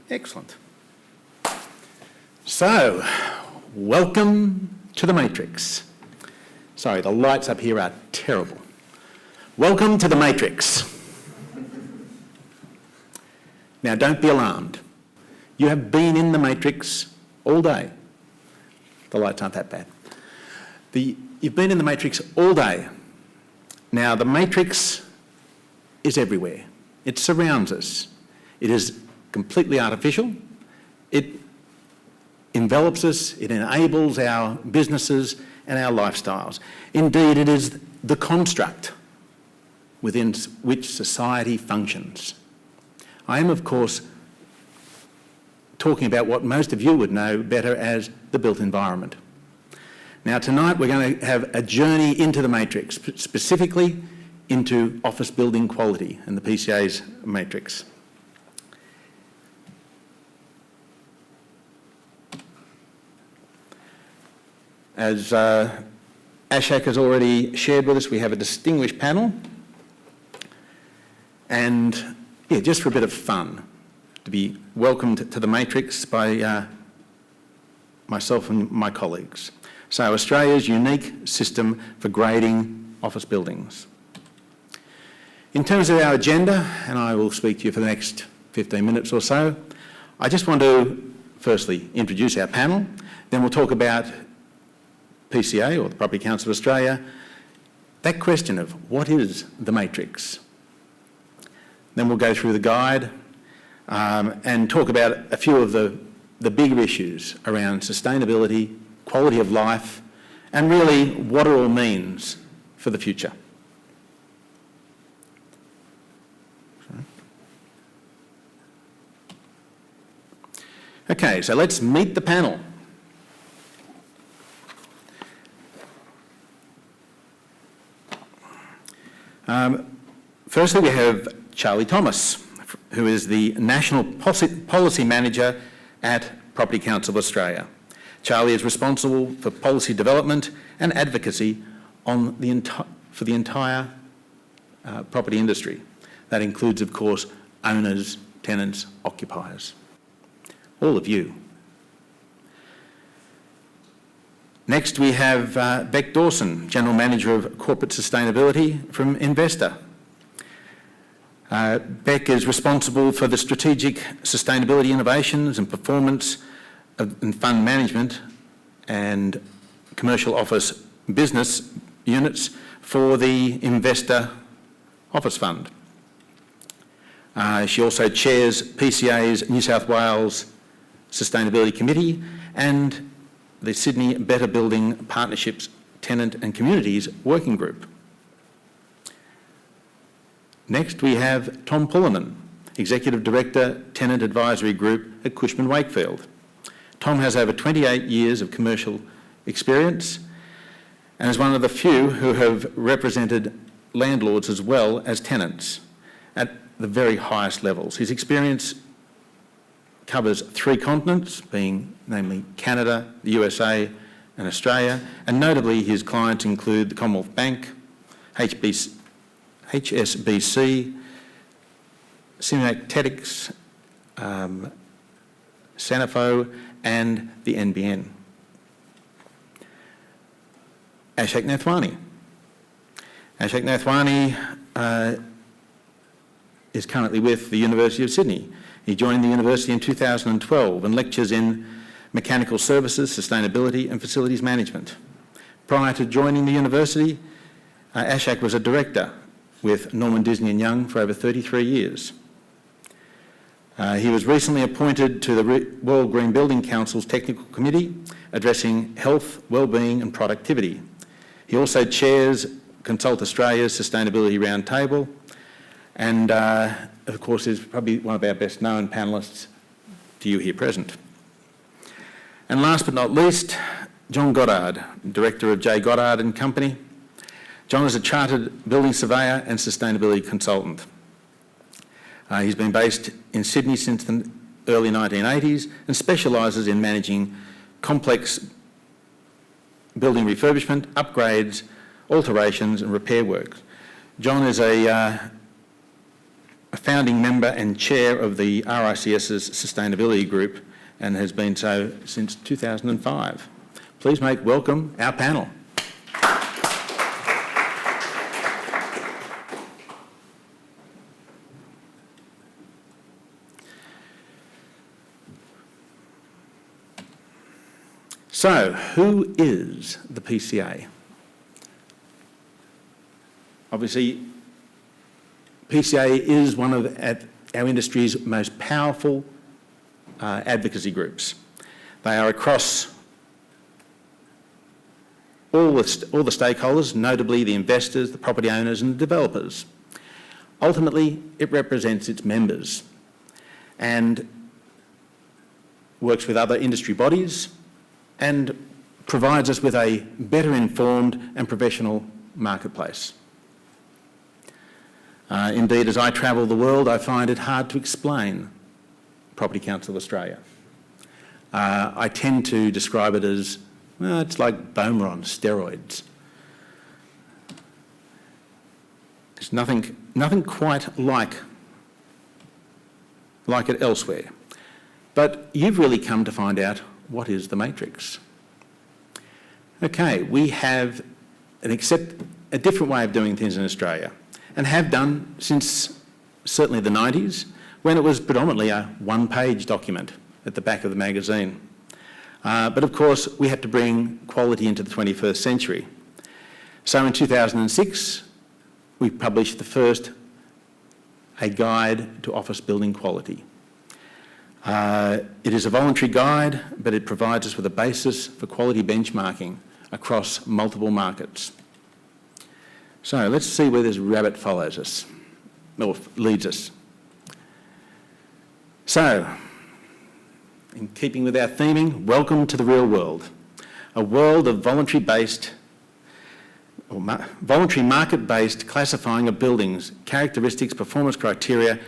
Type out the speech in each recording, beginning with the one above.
Excellent. So, welcome to the Matrix. Sorry, the lights up here are terrible. Welcome to the Matrix. Now, don't be alarmed. You have been in the Matrix all day. The lights aren't that bad. You've been in the Matrix all day. Now, the Matrix is everywhere. It surrounds us. It is completely artificial. It envelops us. It enables our businesses and our lifestyles. Indeed, it is the construct within which society functions. I am, of course, talking about what most of you would know better as the built environment. Now, tonight we're going to have a journey into the matrix, specifically into office building quality and the PCA's matrix. As Ashak has already shared with us, we have a distinguished panel. And yeah, just for a bit of fun, to be welcomed to the matrix by myself and my colleagues. So, Australia's unique system for grading office buildings. In terms of our agenda, and I will speak to you for the next 15 minutes or so, I just want to firstly introduce our panel, then we'll talk about PCA, or the Property Council of Australia, that question of what is the matrix. Then we'll go through the guide and talk about a few of the bigger issues around sustainability, quality of life, and really what it all means for the future. Okay, so let's meet the panel. Firstly, we have Charlie Thomas, who is the National Policy Manager at Property Council of Australia. Charlie is responsible for policy development and advocacy for the entire property industry. That includes, of course, owners, tenants, occupiers. All of you. Next, we have Beck Dawson, General Manager of Corporate Sustainability from Investor. Beck is responsible for the strategic sustainability innovations and performance and fund management and commercial office business units for the Investor Office Fund. She also chairs PCA's New South Wales Sustainability Committee and the Sydney Better Building Partnerships Tenant and Communities Working Group. Next, we have Tom Pullinan, Executive Director, Tenant Advisory Group at Cushman Wakefield. Tom has over 28 years of commercial experience and is one of the few who have represented landlords as well as tenants at the very highest levels. His experience covers 3 continents, being namely Canada, the USA and Australia, and notably his clients include the Commonwealth Bank, HSBC, Synectics, Sanifo and the NBN. Ashak Nathwani. Ashak Nathwani is currently with the University of Sydney. He joined the university in 2012 and lectures in mechanical services, sustainability and facilities management. Prior to joining the university, Ashak was a director with Norman Disney & Young for over 33 years. He was recently appointed to the World Green Building Council's Technical Committee, addressing health, wellbeing and productivity. He also chairs Consult Australia's Sustainability Roundtable and, of course, is probably one of our best known panellists to you here present. And last but not least, John Goddard, Director of J. Goddard and Company. John is a chartered building surveyor and sustainability consultant. He's been based in Sydney since the early 1980s and specialises in managing complex building refurbishment, upgrades, alterations and repair works. John is a a founding member and chair of the RICS's Sustainability Group and has been so since 2005. Please make welcome our panel. So, who is the PCA? Obviously, PCA is one of our industry's most powerful advocacy groups. They are across all the stakeholders, notably the investors, the property owners and the developers. Ultimately, it represents its members and works with other industry bodies and provides us with a better informed and professional marketplace. Indeed, as I travel the world, I find it hard to explain Property Council Australia. I tend to describe it as, well, it's like Boma on steroids. There's nothing quite like it elsewhere. But you've really come to find out what is the matrix. Okay, we have a different way of doing things in Australia and have done since certainly the 90s, when it was predominantly a one-page document at the back of the magazine. But of course, we had to bring quality into the 21st century. So in 2006, we published the first A Guide to Office Building Quality. It is a voluntary guide, but it provides us with a basis for quality benchmarking across multiple markets. So let's see where this rabbit follows us, or leads us. So, in keeping with our theming, welcome to the real world, a world of voluntary market-based classifying of buildings, characteristics, performance criteria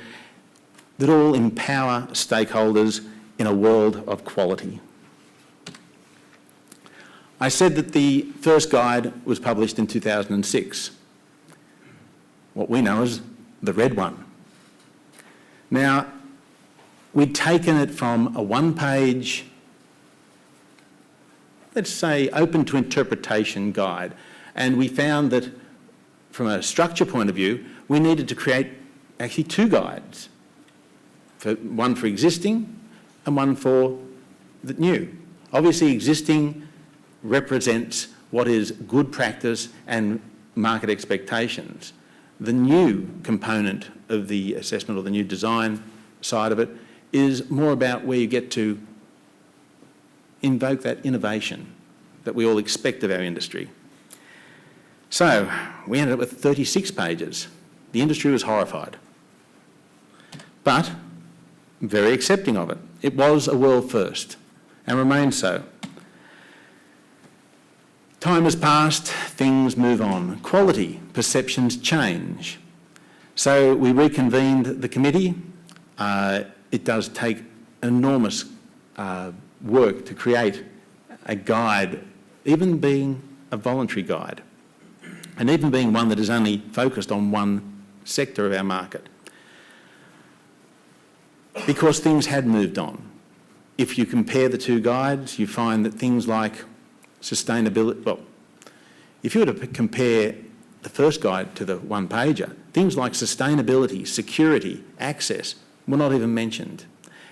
that all empower stakeholders in a world of quality. I said that the first guide was published in 2006, what we know as the red one. Now, we'd taken it from a one-page, let's say, open to interpretation guide, and we found that from a structure point of view, we needed to create actually two guides, one for existing and one for the new. Obviously, existing represents what is good practice and market expectations. The new component of the assessment, or the new design side of it, is more about where you get to invoke that innovation that we all expect of our industry. So we ended up with 36 pages. The industry was horrified, but very accepting of it. It was a world first and remains so. Time has passed, things move on. Quality, perceptions change. So we reconvened the committee. It does take enormous work to create a guide, even being a voluntary guide, and even being one that is only focused on one sector of our market, because things had moved on. If you compare the two guides, you find that things like sustainability, well, if you were to compare the first guide to the one-pager, things like sustainability, security, access were not even mentioned.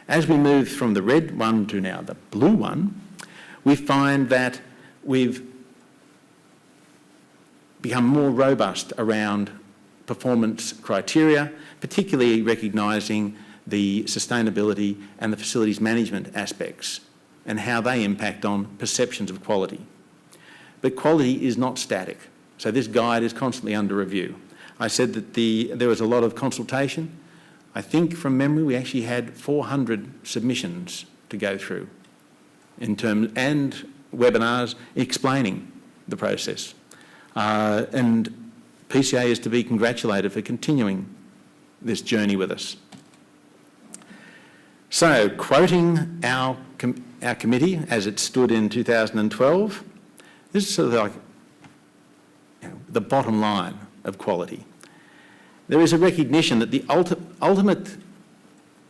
As we move from the red one to now the blue one, we find that we've become more robust around performance criteria, particularly recognising the sustainability and the facilities management aspects and how they impact on perceptions of quality. But quality is not static, so this guide is constantly under review. I said that there was a lot of consultation. I think from memory we actually had 400 submissions to go through in terms, and webinars explaining the process. And PCA is to be congratulated for continuing this journey with us. So, quoting our committee as it stood in 2012, this is sort of like the bottom line of quality. There is a recognition that the ultimate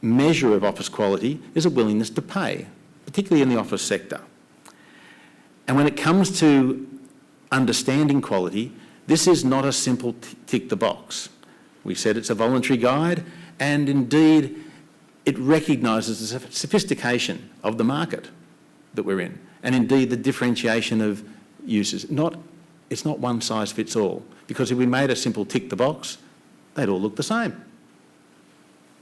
measure of office quality is a willingness to pay, particularly in the office sector. And when it comes to understanding quality, this is not a simple tick the box. We said it's a voluntary guide, and indeed it recognises the sophistication of the market that we're in, and indeed the differentiation of uses. It's not one size fits all, because if we made a simple tick the box, they'd all look the same.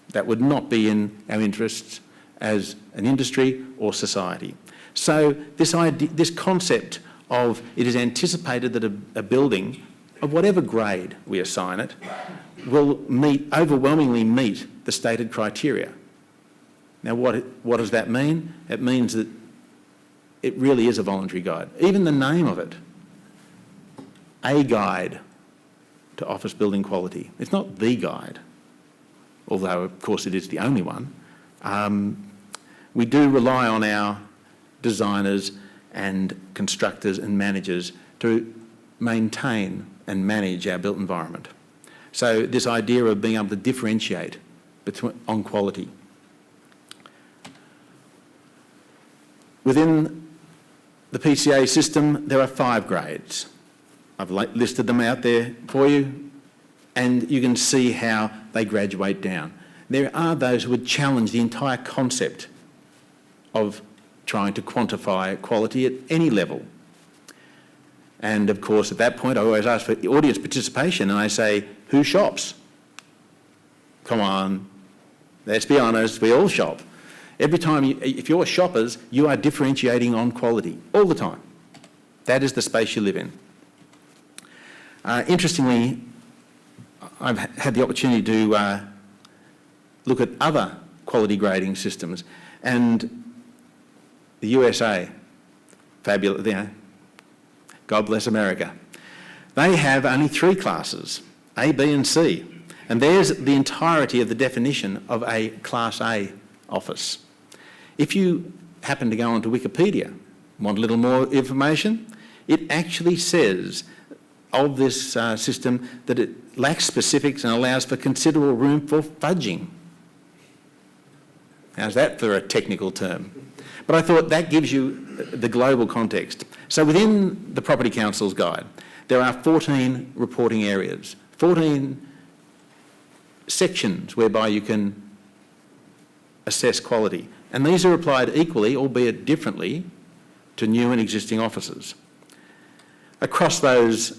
That would not be in our interests as an industry or society. So this concept of it is anticipated that a building of whatever grade we assign it will overwhelmingly meet the stated criteria. Now, what does that mean? It means that it really is a voluntary guide. Even the name of it, a guide to office building quality. It's not the guide, although of course it is the only one. We do rely on our designers and constructors and managers to maintain and manage our built environment. So this idea of being able to differentiate on quality. Within the PCA system, there are 5 grades. I've listed them out there for you, and you can see how they graduate down. There are those who would challenge the entire concept of trying to quantify quality at any level. And of course, at that point, I always ask for audience participation, and I say, who shops? Come on, let's be honest, we all shop. Every time, if you're shoppers, you are differentiating on quality all the time. That is the space you live in. Interestingly, I've had the opportunity to look at other quality grading systems, and the USA, fabulous, you know, God bless America. They have only 3 classes, A, B and C, and there's the entirety of the definition of a Class A office. If you happen to go onto Wikipedia, want a little more information, it actually says of this system that it lacks specifics and allows for considerable room for fudging. How's that for a technical term? But I thought that gives you the global context. So within the Property Council's guide, there are 14 reporting areas, 14 sections whereby you can assess quality. And these are applied equally, albeit differently, to new and existing offices. Across those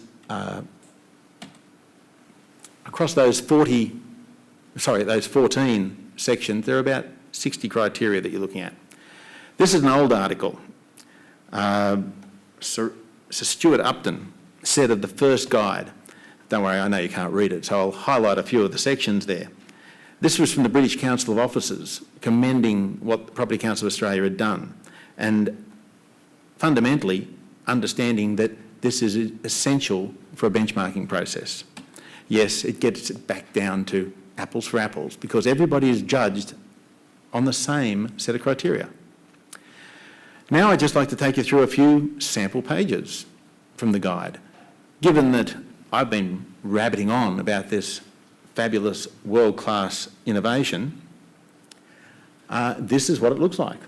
14 sections, there are about 60 criteria that you're looking at. This is an old article. Sir Stuart Upton said of the first guide, don't worry, I know you can't read it, so I'll highlight a few of the sections there. This was from the British Council of Officers, commending what the Property Council of Australia had done, and fundamentally understanding that this is essential for a benchmarking process. Yes, it gets it back down to apples for apples, because everybody is judged on the same set of criteria. Now I'd just like to take you through a few sample pages from the guide. Given that I've been rabbiting on about this fabulous world-class innovation, this is what it looks like.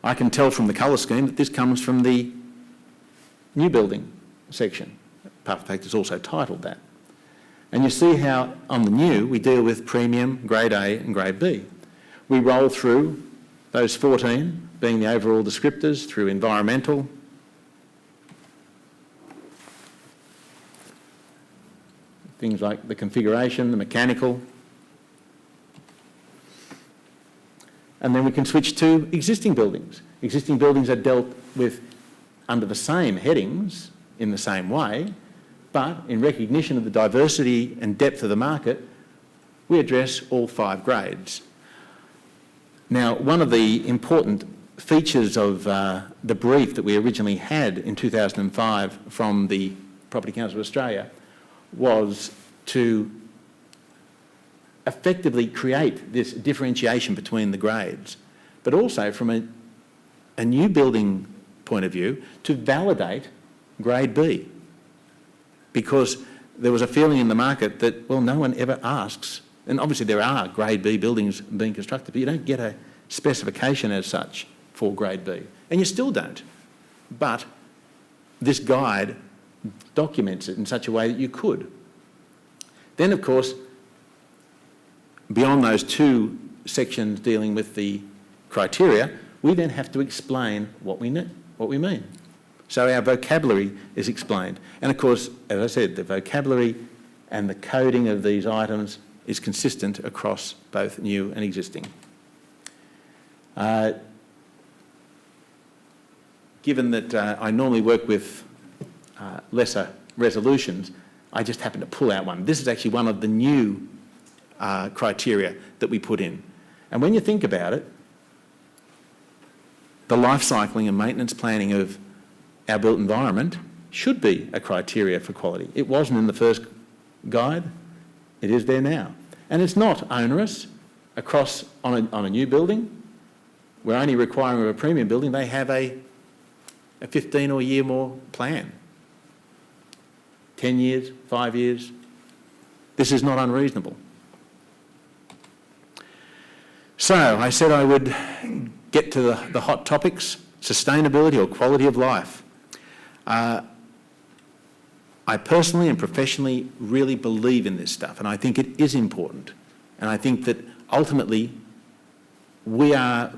I can tell from the colour scheme that this comes from the new building section. Apart from the fact it's also titled that. And you see how on the new we deal with premium, grade A and grade B. We roll through those 14 being the overall descriptors through environmental, things like the configuration, the mechanical, and then we can switch to existing buildings. Existing buildings are dealt with under the same headings in the same way, but in recognition of the diversity and depth of the market, we address all 5 grades. Now, one of the important features of the brief that we originally had in 2005 from the Property Council of Australia was to effectively create this differentiation between the grades, but also from a new building point of view to validate grade B, because there was a feeling in the market that, well, no one ever asks, and obviously there are Grade B buildings being constructed, but you don't get a specification as such for Grade B, and you still don't. But this guide documents it in such a way that you could. Then, of course, beyond those two sections dealing with the criteria, we then have to explain what we mean. So our vocabulary is explained. And of course, as I said, the vocabulary and the coding of these items is consistent across both new and existing. Given that I normally work with lesser resolutions, I just happened to pull out one. This is actually one of the new criteria that we put in. And when you think about it, the life cycling and maintenance planning of our built environment should be a criteria for quality. It wasn't in the first guide, it is there now. And it's not onerous across on a new building. We're only requiring of a premium building, they have a 15 or year more plan. 10 years, 5 years. This is not unreasonable. So I said I would get to the hot topics, sustainability or quality of life. I personally and professionally really believe in this stuff, and I think it is important. And I think that ultimately we are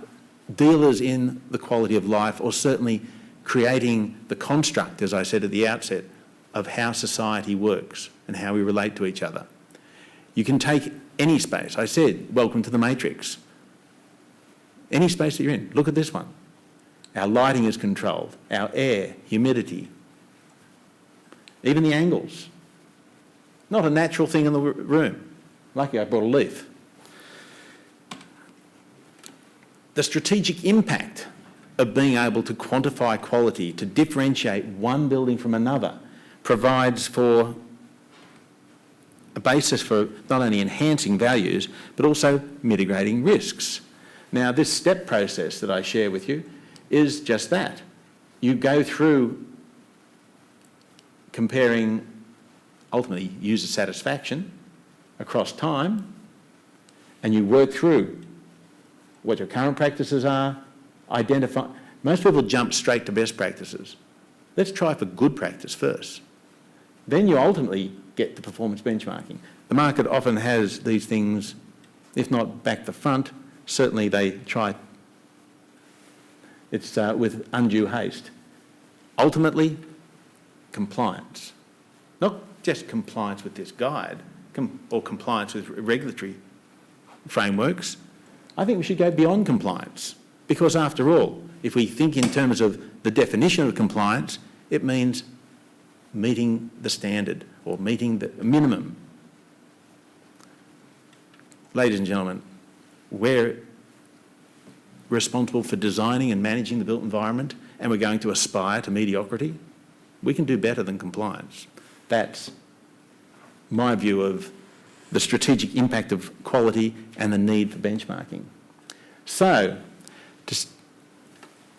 dealers in the quality of life, or certainly creating the construct, as I said at the outset, of how society works and how we relate to each other. You can take any space. I said, welcome to the matrix. Any space that you're in, look at this one. Our lighting is controlled, our air, humidity, even the angles. Not a natural thing in the room. Lucky I brought a leaf. The strategic impact of being able to quantify quality, to differentiate one building from another, provides for a basis for not only enhancing values, but also mitigating risks. Now, this step process that I share with you is just that. You go through comparing, ultimately, user satisfaction across time, and you work through what your current practices are, identify. Most people jump straight to best practices. Let's try for good practice first. Then you ultimately get the performance benchmarking. The market often has these things, if not back to front, certainly they try. It's with undue haste. Ultimately, compliance. Not just compliance with this guide or compliance with regulatory frameworks. I think we should go beyond compliance, because after all, if we think in terms of the definition of compliance, it means meeting the standard or meeting the minimum. Ladies and gentlemen, we're responsible for designing and managing the built environment, and we're going to aspire to mediocrity. We can do better than compliance. That's my view of the strategic impact of quality and the need for benchmarking. So, just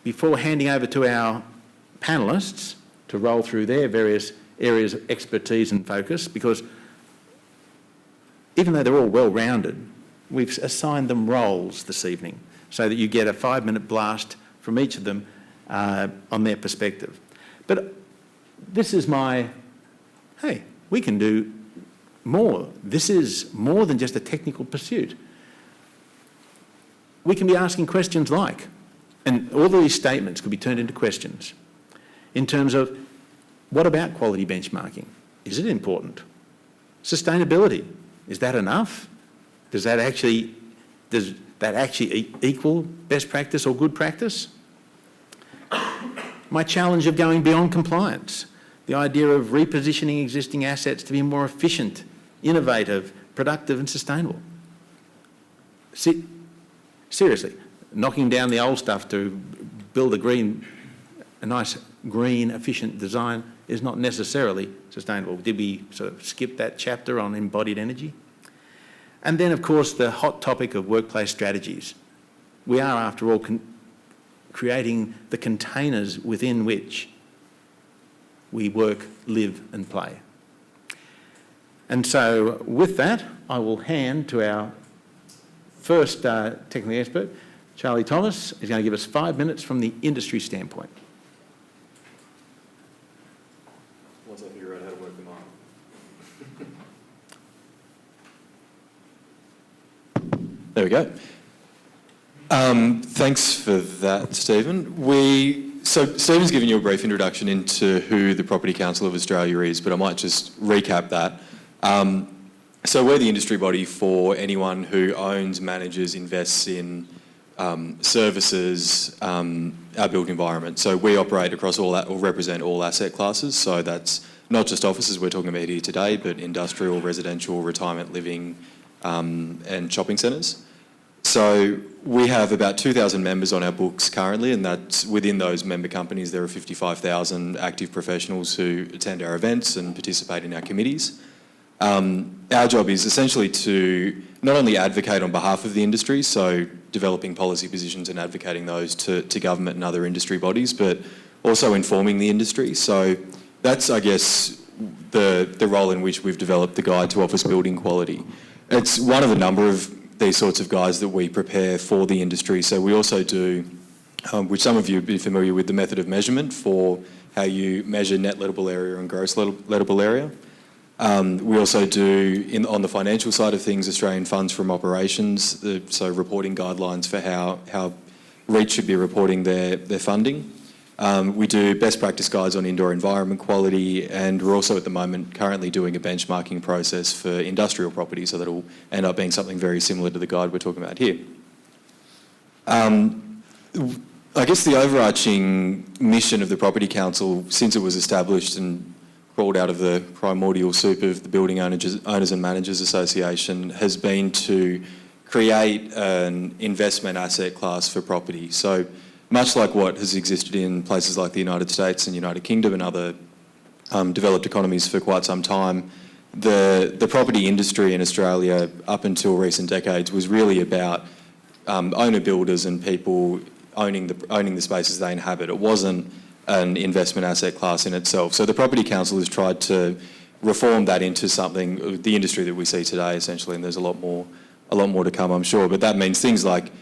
before handing over to our panellists to roll through their various areas of expertise and focus, because even though they're all well-rounded, we've assigned them roles this evening so that you get a 5-minute blast from each of them on their perspective. But this is my, hey, we can do more. This is more than just a technical pursuit. We can be asking questions like, and all of these statements could be turned into questions in terms of, what about quality benchmarking? Is it important? Sustainability, is that enough? Does that actually equal best practice or good practice? My challenge of going beyond compliance, the idea of repositioning existing assets to be more efficient, innovative, productive and sustainable. Seriously, knocking down the old stuff to build a nice green, efficient design is not necessarily sustainable. Did we sort of skip that chapter on embodied energy? And then, of course, the hot topic of workplace strategies. We are, after all, creating the containers within which we work, live and play. And so with that, I will hand to our first technical expert, Charlie Thomas. He's going to give us 5 minutes from the industry standpoint. Once I figure out how to work them on. There we go. Thanks for that, Stephen. So Stephen's given you a brief introduction into who the Property Council of Australia is, but I might just recap that. So we're the industry body for anyone who owns, manages, invests in, services our built environment. So we operate across all that, or represent all asset classes. So that's not just offices we're talking about here today, but industrial, residential, retirement living, and shopping centres. So we have about 2,000 members on our books currently, and that's within those member companies there are 55,000 active professionals who attend our events and participate in our committees. Our job is essentially to not only advocate on behalf of the industry, so developing policy positions and advocating those to government and other industry bodies, but also informing the industry. So that's, I guess, the role in which we've developed the Guide to Office Building Quality. It's one of a number of these sorts of guides that we prepare for the industry. So we also do, which some of you would be familiar with, the method of measurement for how you measure net lettable area and gross lettable area. We also do, on the financial side of things, Australian funds from operations, so reporting guidelines for how REITs should be reporting their funding. We do best practice guides on indoor environment quality, and we're also at the moment currently doing a benchmarking process for industrial property, so that'll end up being something very similar to the guide we're talking about here. I guess the overarching mission of the Property Council, since it was established and crawled out of the primordial soup of the Building Owners and Managers Association, has been to create an investment asset class for property. So much like what has existed in places like the United States and United Kingdom and other developed economies for quite some time, the property industry in Australia up until recent decades was really about owner builders and people owning the spaces they inhabit. It wasn't an investment asset class in itself. So the Property Council has tried to reform that into something, the industry that we see today essentially, and there's a lot more to come, I'm sure. But that means things like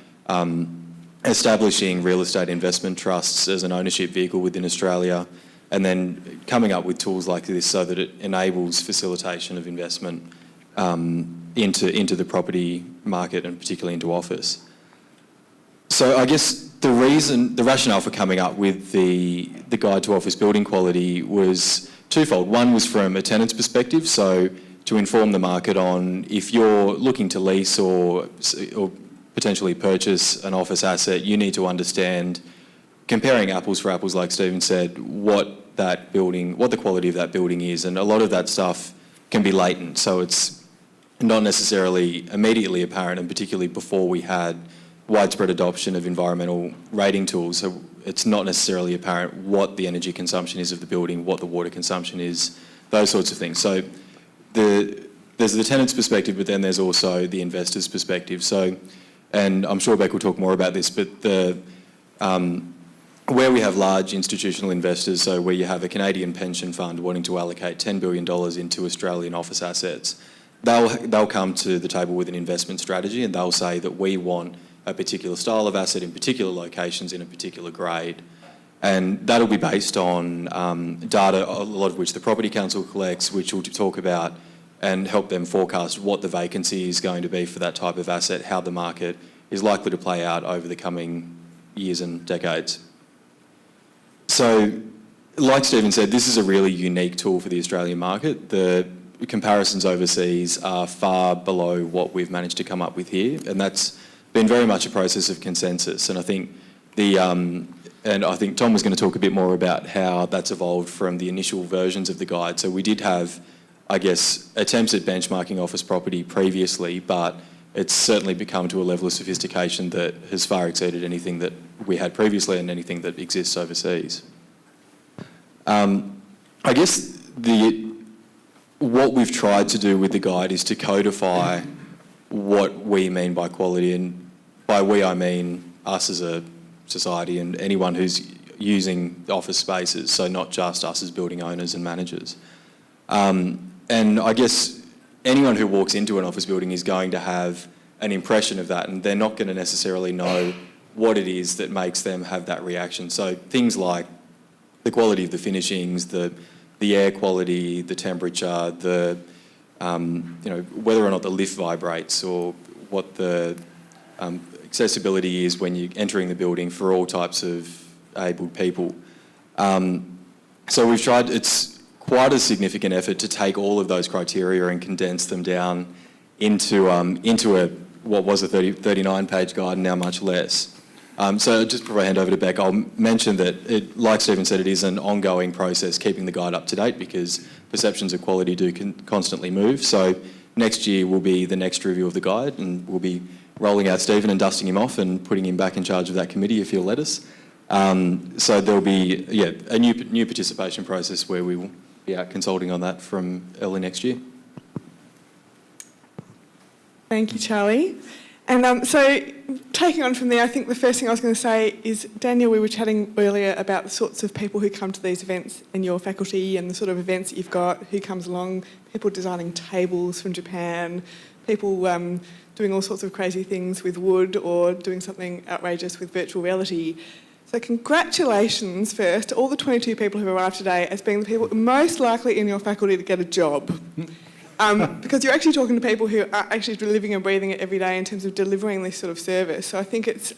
establishing real estate investment trusts as an ownership vehicle within Australia, and then coming up with tools like this so that it enables facilitation of investment into the property market and particularly into office. So I guess the rationale for coming up with the Guide to Office Building Quality was twofold. One was from a tenant's perspective, so to inform the market on if you're looking to lease or potentially purchase an office asset, you need to understand, comparing apples for apples, like Stephen said, what the quality of that building is. And a lot of that stuff can be latent, so it's not necessarily immediately apparent, and particularly before we had widespread adoption of environmental rating tools, so it's not necessarily apparent what the energy consumption is of the building, what the water consumption is, those sorts of things. So there's the tenant's perspective, but then there's also the investor's perspective. So, and I'm sure Beck will talk more about this, but where we have large institutional investors, so where you have a Canadian pension fund wanting to allocate $10 billion into Australian office assets, they'll come to the table with an investment strategy, and they'll say that we want a particular style of asset in particular locations in a particular grade. And that'll be based on data, a lot of which the Property Council collects, which will talk about and help them forecast what the vacancy is going to be for that type of asset, how the market is likely to play out over the coming years and decades. So, like Stephen said, this is a really unique tool for the Australian market. The comparisons overseas are far below what we've managed to come up with here, and that's been very much a process of consensus. And I think Tom was going to talk a bit more about how that's evolved from the initial versions of the guide. So we did have, I guess, attempts at benchmarking office property previously, but it's certainly become to a level of sophistication that has far exceeded anything that we had previously and anything that exists overseas. I guess what we've tried to do with the guide is to codify what we mean by quality, and by we I mean us as a society and anyone who's using office spaces, so not just us as building owners and managers. And I guess anyone who walks into an office building is going to have an impression of that, and they're not going to necessarily know what it is that makes them have that reaction. So things like the quality of the finishings, the air quality, the temperature, the whether or not the lift vibrates, or what the accessibility is when you're entering the building for all types of abled people. So we've tried. It's quite a significant effort to take all of those criteria and condense them down into what was a 39-page guide, and now much less. So just before I hand over to Beck, I'll mention that, like Stephen said, it is an ongoing process keeping the guide up to date, because perceptions of quality do constantly move. So next year will be the next review of the guide, and we'll be rolling out Stephen and dusting him off and putting him back in charge of that committee if he'll let us. So there'll be a new participation process where we will be out consulting on that from early next year. Thank you, Charlie. And so taking on from there, I think the first thing I was going to say is, Daniel, we were chatting earlier about the sorts of people who come to these events in your faculty and the sort of events that you've got, who comes along, people designing tables from Japan, people doing all sorts of crazy things with wood, or doing something outrageous with virtual reality. So congratulations first to all the 22 people who arrived today as being the people most likely in your faculty to get a job. Because you're actually talking to people who are actually living and breathing it every day in terms of delivering this sort of service. So I think it's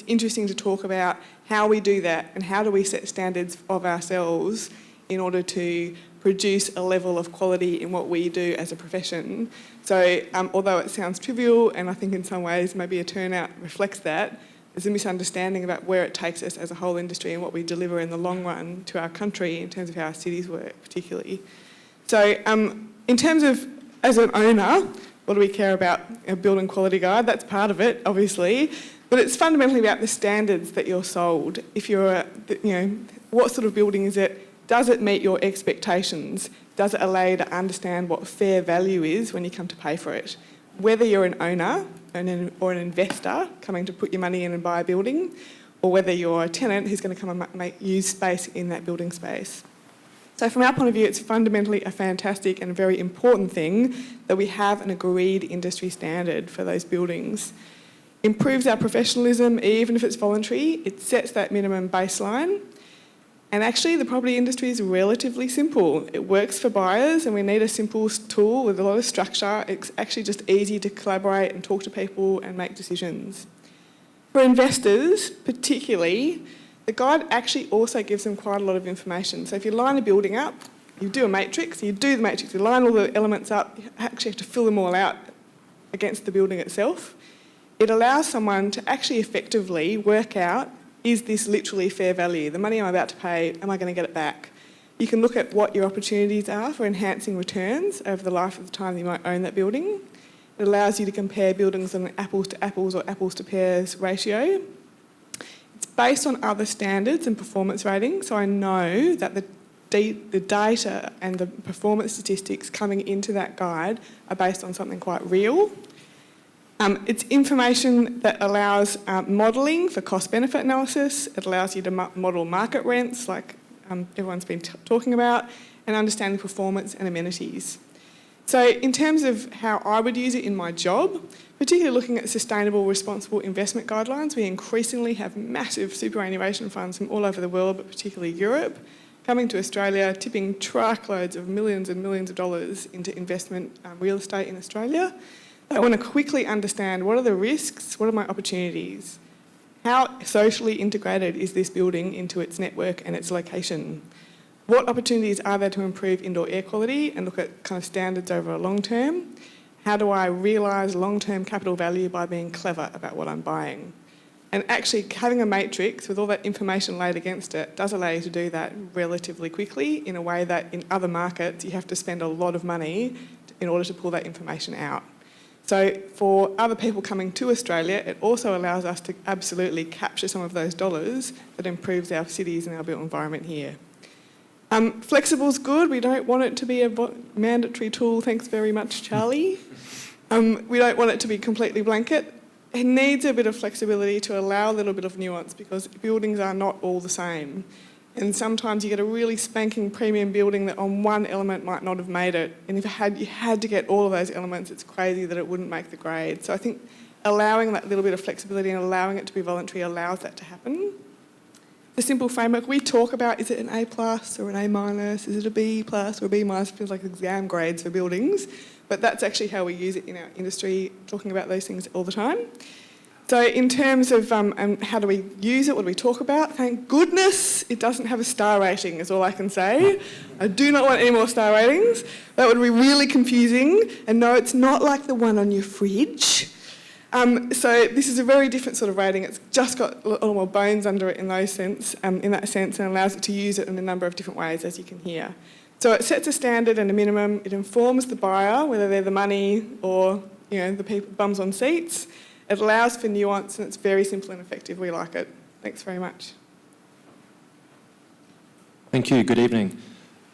interesting to talk about how we do that and how do we set standards of ourselves in order to produce a level of quality in what we do as a profession. So although it sounds trivial, and I think in some ways maybe a turnout reflects that, there's a misunderstanding about where it takes us as a whole industry and what we deliver in the long run to our country in terms of how our cities work particularly. So in terms of, as an owner, what do we care about? A building quality guide, that's part of it, obviously, but it's fundamentally about the standards that you're sold. If you're, what sort of building is it? Does it meet your expectations? Does it allow you to understand what fair value is when you come to pay for it? Whether you're an owner or an investor coming to put your money in and buy a building, or whether you're a tenant who's going to come and use space in that building space. So from our point of view, it's fundamentally a fantastic and very important thing that we have an agreed industry standard for those buildings. Improves our professionalism, even if it's voluntary. It sets that minimum baseline. And actually, the property industry is relatively simple. It works for buyers, and we need a simple tool with a lot of structure. It's actually just easy to collaborate and talk to people and make decisions. For investors, particularly, the guide actually also gives them quite a lot of information. So if you line a building up, you do a matrix, you line all the elements up, you actually have to fill them all out against the building itself. It allows someone to actually effectively work out, is this literally fair value? The money I'm about to pay, am I going to get it back? You can look at what your opportunities are for enhancing returns over the life of the time that you might own that building. It allows you to compare buildings on an apples to apples or apples to pears ratio. It's based on other standards and performance ratings, so I know that the data and the performance statistics coming into that guide are based on something quite real. It's information that allows modelling for cost-benefit analysis. It allows you to model market rents, like everyone's been talking about, and understanding performance and amenities. So in terms of how I would use it in my job, particularly looking at sustainable, responsible investment guidelines, we increasingly have massive superannuation funds from all over the world, but particularly Europe, coming to Australia, tipping truckloads of millions and millions of dollars into investment real estate in Australia. I want to quickly understand, what are the risks, what are my opportunities? How socially integrated is this building into its network and its location? What opportunities are there to improve indoor air quality and look at kind of standards over a long term? How do I realise long-term capital value by being clever about what I'm buying? And actually having a matrix with all that information laid against it does allow you to do that relatively quickly, in a way that in other markets you have to spend a lot of money in order to pull that information out. So for other people coming to Australia, it also allows us to absolutely capture some of those dollars that improves our cities and our built environment here. Flexible's good. We don't want it to be a mandatory tool. Thanks very much, Charlie. We don't want it to be completely blanket. It needs a bit of flexibility to allow a little bit of nuance, because buildings are not all the same. And sometimes you get a really spanking premium building that on one element might not have made it. And if you had to get all of those elements, it's crazy that it wouldn't make the grade. So I think allowing that little bit of flexibility and allowing it to be voluntary allows that to happen. The simple framework we talk about, is it an A plus or an A minus? Is it a B plus or a B minus? It feels like exam grades for buildings. But that's actually how we use it in our industry, talking about those things all the time. So in terms of how do we use it, what do we talk about? Thank goodness it doesn't have a star rating, is all I can say. I do not want any more star ratings. That would be really confusing. And no, it's not like the one on your fridge. So this is a very different sort of rating. It's just got a little more bones under it in that sense, and allows it to use it in a number of different ways, as you can hear. So it sets a standard and a minimum. It informs the buyer, whether they're the money or the people, bums on seats. It allows for nuance, and it's very simple and effective. We like it. Thanks very much. Thank you. Good evening.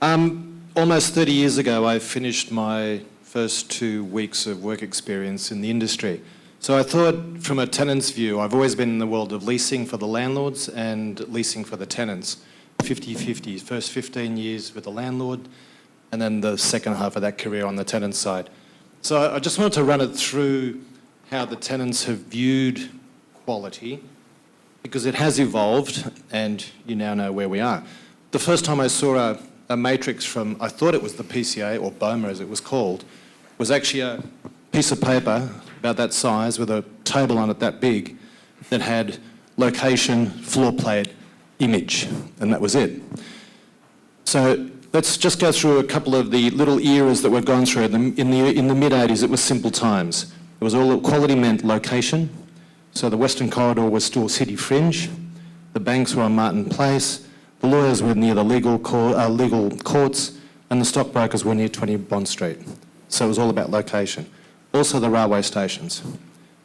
Almost 30 years ago, I finished my first 2 weeks of work experience in the industry. So I thought, from a tenant's view, I've always been in the world of leasing for the landlords and leasing for the tenants. 50-50, first 15 years with the landlord, and then the second half of that career on the tenant side. So I just wanted to run it through how the tenants have viewed quality, because it has evolved, and you now know where we are. The first time I saw a matrix from, I thought it was the PCA, or BOMA as it was called, was actually a piece of paper about that size with a table on it that big that had location, floor plate, image, and that was it. So let's just go through a couple of the little eras that we've gone through. In the mid-80s, it was simple times. It was all quality meant location. So the Western Corridor was still city fringe. The banks were on Martin Place. The lawyers were near the legal courts, and the stockbrokers were near 20 Bond Street. So it was all about location. Also the railway stations.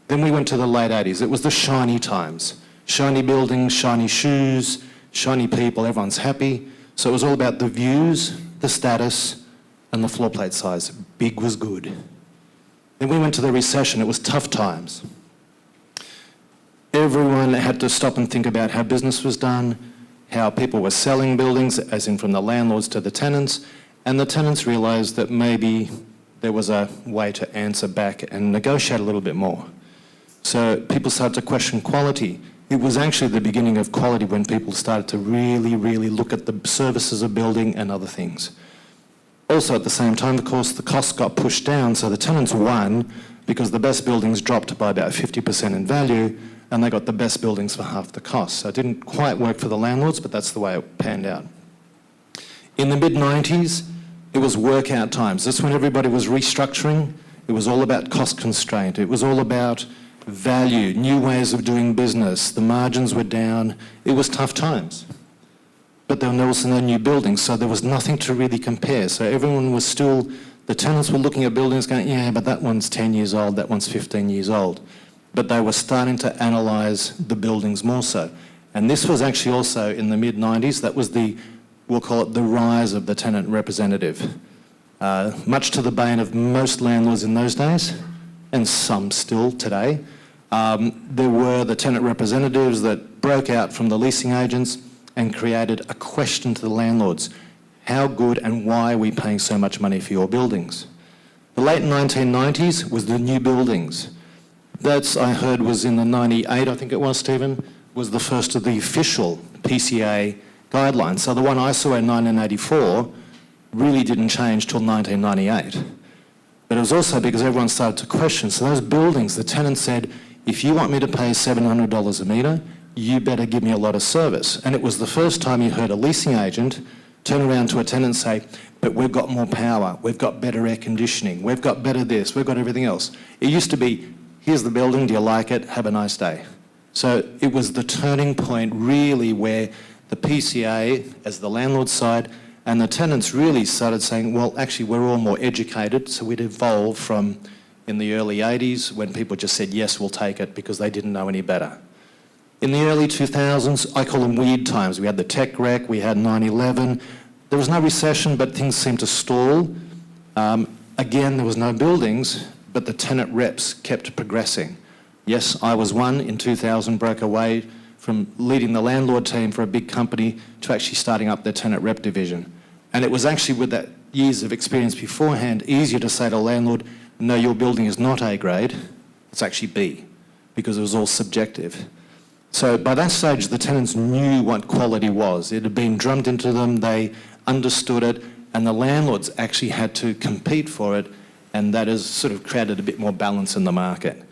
Then we went to the late 80s. It was the shiny times. Shiny buildings, shiny shoes, shiny people, everyone's happy. So it was all about the views, the status, and the floor plate size. Big was good. Then we went to the recession. It was tough times. Everyone had to stop and think about how business was done, how people were selling buildings, as in from the landlords to the tenants, and the tenants realised that maybe there was a way to answer back and negotiate a little bit more. So people started to question quality. It was actually the beginning of quality when people started to really, really look at the services of building and other things. Also at the same time, of course, the costs got pushed down, so the tenants won because the best buildings dropped by about 50% in value, and they got the best buildings for half the cost. So it didn't quite work for the landlords, but that's the way it panned out. In the mid-90s, it was workout times. That's when everybody was restructuring. It was all about cost constraint. It was all about value, new ways of doing business. The margins were down. It was tough times. But there were also no new buildings, so there was nothing to really compare. So everyone was still, the tenants were looking at buildings going, yeah, but that one's 10 years old, that one's 15 years old. But they were starting to analyse the buildings more so. And this was actually also in the mid-90s. That was the, we'll call it the rise of the tenant representative. Much to the bane of most landlords in those days, and some still today. There were the tenant representatives that broke out from the leasing agents and created a question to the landlords. How good and why are we paying so much money for your buildings? The late 1990s was the new buildings. That's, I heard, was in the 98, I think it was, Stephen, was the first of the official PCA guidelines. So the one I saw in 1984 really didn't change till 1998. But it was also because everyone started to question. So those buildings, the tenant said, if you want me to pay $700 a metre, you better give me a lot of service. And it was the first time you heard a leasing agent turn around to a tenant and say, but we've got more power, we've got better air conditioning, we've got better this, we've got everything else. It used to be, here's the building, do you like it? Have a nice day. So it was the turning point really where the PCA, as the landlord side, and the tenants really started saying, well, actually, we're all more educated, so we'd evolved from in the early 80s when people just said, yes, we'll take it because they didn't know any better. In the early 2000s, I call them weird times. We had the tech wreck, we had 9/11. There was no recession, but things seemed to stall. Again, there was no buildings, but the tenant reps kept progressing. Yes, I was one in 2000, broke away from leading the landlord team for a big company to actually starting up their tenant rep division. And it was actually with that years of experience beforehand easier to say to a landlord, no, your building is not A grade, it's actually B, because it was all subjective. So by that stage, the tenants knew what quality was. It had been drummed into them, they understood it, and the landlords actually had to compete for it, and that has sort of created a bit more balance in the market.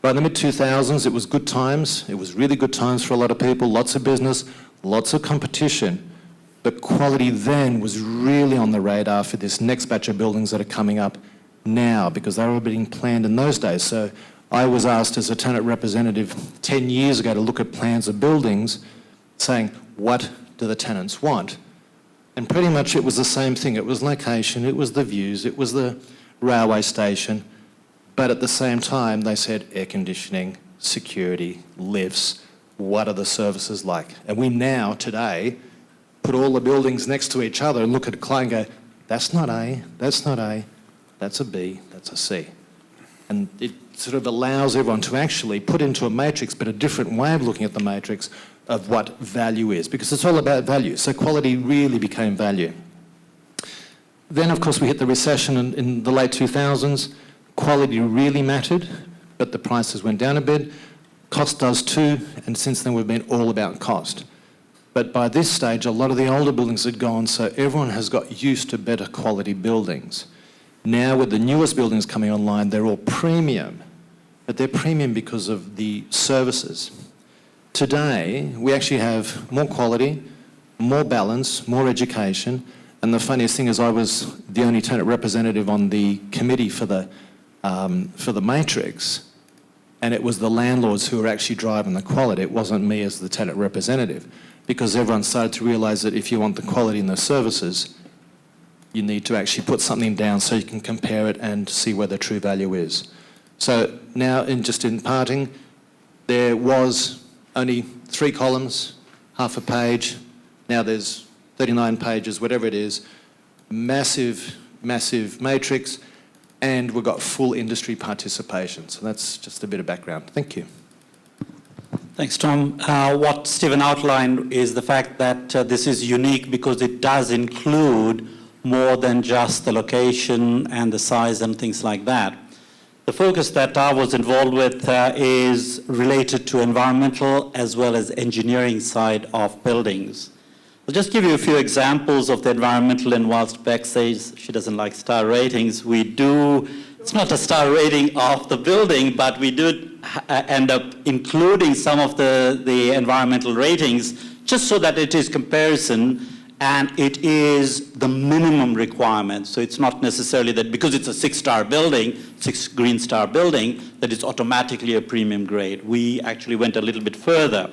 By the mid-2000s, it was good times. It was really good times for a lot of people, lots of business, lots of competition. But quality then was really on the radar for this next batch of buildings that are coming up now, because they were being planned in those days. So I was asked as a tenant representative 10 years ago to look at plans of buildings saying, what do the tenants want? And pretty much it was the same thing. It was location, it was the views, it was the railway station. But at the same time, they said air conditioning, security, lifts, what are the services like? And we now, today, put all the buildings next to each other and look at a client and go, that's not A, that's not A, that's a B, that's a C. And it sort of allows everyone to actually put into a matrix, but a different way of looking at the matrix of what value is, because it's all about value. So quality really became value. Then, of course, we hit the recession in the late 2000s. Quality really mattered, but the prices went down a bit. Cost does too, and since then we've been all about cost. But by this stage, a lot of the older buildings had gone, so everyone has got used to better quality buildings. Now, with the newest buildings coming online, they're all premium, but they're premium because of the services. Today, we actually have more quality, more balance, more education, and the funniest thing is I was the only tenant representative on the committee for the matrix, and it was the landlords who were actually driving the quality. It wasn't me as the tenant representative, because everyone started to realise that if you want the quality in the services, you need to actually put something down so you can compare it and see where the true value is. So now, just in parting, there was only 3 columns, half a page. Now there's 39 pages, whatever it is. Massive, massive matrix, and we've got full industry participation. So that's just a bit of background. Thank you. Thanks, Tom. What Stephen outlined is the fact that this is unique because it does include more than just the location and the size and things like that. The focus that I was involved with is related to environmental as well as engineering side of buildings. I'll just give you a few examples of the environmental, and whilst Beck says she doesn't like star ratings, we do, it's not a star rating of the building, but we do end up including some of the environmental ratings just so that it is comparison and it is the minimum requirement. So it's not necessarily that because it's a 6-star building, 6 green star building, that it's automatically a premium grade. We actually went a little bit further.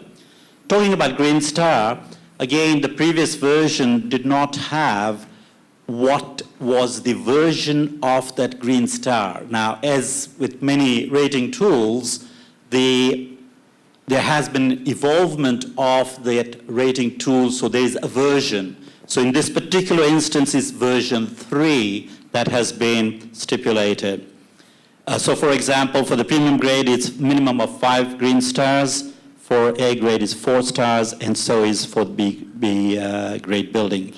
Talking about green star, again, the previous version did not have what was the version of that green star. Now, as with many rating tools, there has been evolvement of that rating tool, so there's a version. So in this particular instance, it's version 3 that has been stipulated. So for example, for the premium grade, it's minimum of 5 green stars. For A grade is 4 stars, and so is for B grade building.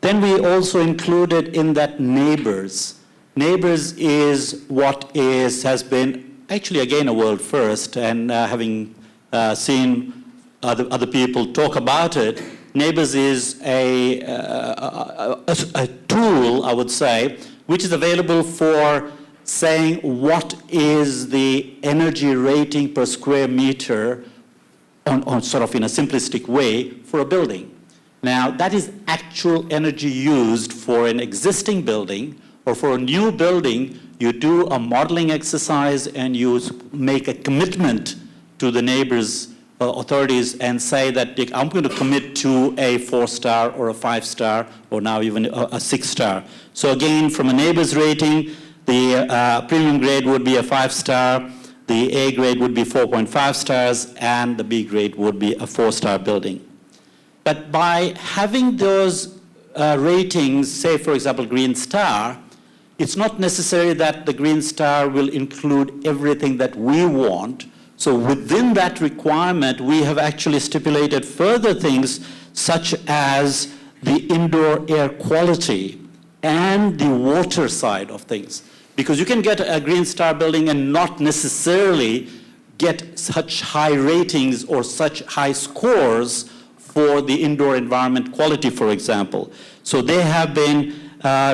Then we also included in that neighbors. Neighbors is what has been actually again a world first, and having seen other people talk about it, neighbors is a tool, I would say, which is available for saying what is the energy rating per square meter on sort of in a simplistic way for a building. Now, that is actual energy used for an existing building, or for a new building, you do a modeling exercise and you make a commitment to the neighbors' authorities and say that I'm going to commit to a 4-star or a 5-star or now even a 6-star. So again, from a neighbor's rating, the premium grade would be a 5-star, the A grade would be 4.5 stars, and the B grade would be a 4-star building. But by having those ratings, say for example green star, it's not necessary that the green star will include everything that we want. So within that requirement, we have actually stipulated further things such as the indoor air quality and the water side of things. Because you can get a Green Star building and not necessarily get such high ratings or such high scores for the indoor environment quality, for example. So they have been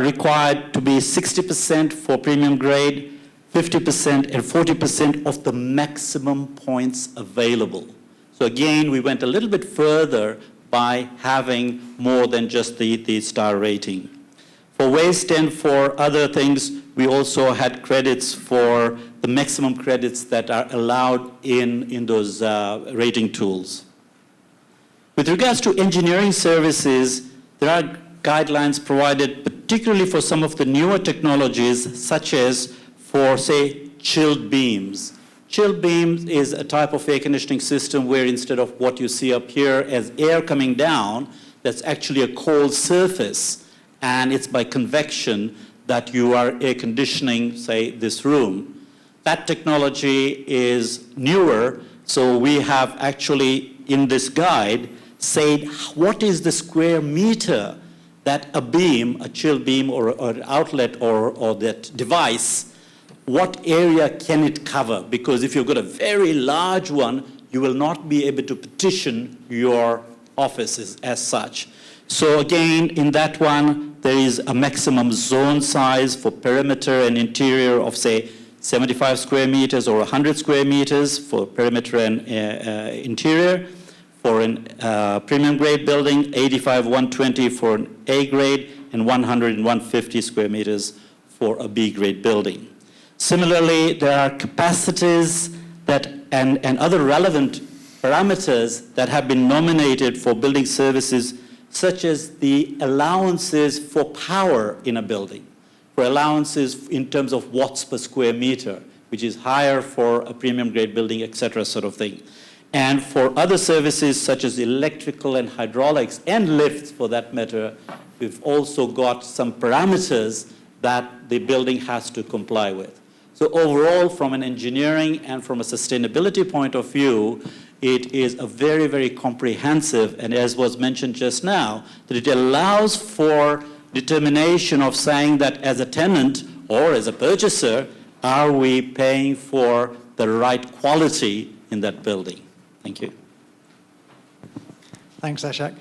required to be 60% for premium grade, 50% and 40% of the maximum points available. So again, we went a little bit further by having more than just the star rating. For waste and for other things, we also had credits for the maximum credits that are allowed in those rating tools. With regards to engineering services, there are guidelines provided particularly for some of the newer technologies, such as for, say, chilled beams. Chilled beams is a type of air conditioning system where instead of what you see up here as air coming down, that's actually a cold surface, and it's by convection that you are air conditioning, say, this room. That technology is newer, so we have actually, in this guide, said what is the square meter that a beam, a chill beam or an outlet or that device, what area can it cover? Because if you've got a very large one, you will not be able to partition your offices as such. So again, in that one, there is a maximum zone size for perimeter and interior of, say, 75 square meters or 100 square meters for perimeter and interior. For a premium grade building, 85, 120 for an A grade, and 100 and 150 square meters for a B grade building. Similarly, there are capacities that, and other relevant parameters that have been nominated for building services, such as the allowances for power in a building, for allowances in terms of watts per square meter, which is higher for a premium grade building, etc., sort of thing. And for other services such as electrical and hydraulics and lifts for that matter, we've also got some parameters that the building has to comply with. So overall, from an engineering and from a sustainability point of view, it is a very, very comprehensive, and as was mentioned just now, that it allows for determination of saying that as a tenant or as a purchaser, are we paying for the right quality in that building? Thank you. Thanks, Ashak.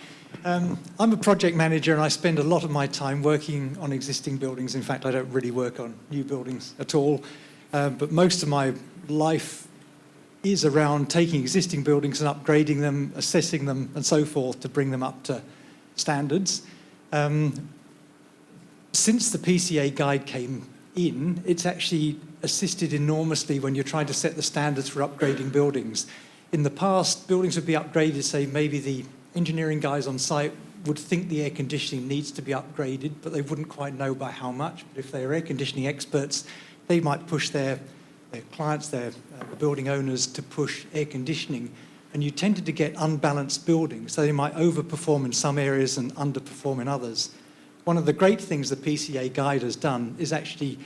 I'm a project manager and I spend a lot of my time working on existing buildings. In fact, I don't really work on new buildings at all, but most of my life is around taking existing buildings and upgrading them, assessing them and so forth to bring them up to standards. Since the PCA guide came in, it's actually assisted enormously when you're trying to set the standards for upgrading buildings. In the past, buildings would be upgraded, say maybe the engineering guys on site would think the air conditioning needs to be upgraded, but they wouldn't quite know by how much. But if they're air conditioning experts, they might push their clients, their building owners, to push air conditioning. And you tended to get unbalanced buildings, so they might overperform in some areas and underperform in others. One of the great things the PCA guide has done is actually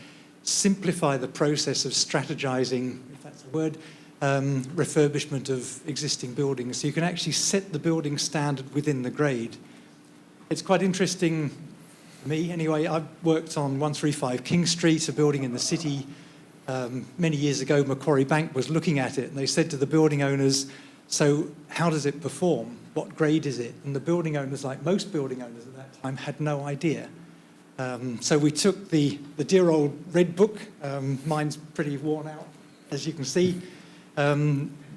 simplify the process of strategizing, if that's a word, refurbishment of existing buildings. So you can actually set the building standard within the grade. It's quite interesting for me, anyway. I worked on 135 King Street, a building in the city. Many years ago, Macquarie Bank was looking at it and they said to the building owners, so how does it perform? What grade is it? And the building owners, like most building owners at that time, had no idea. So we took the dear old red book, mine's pretty worn out, as you can see,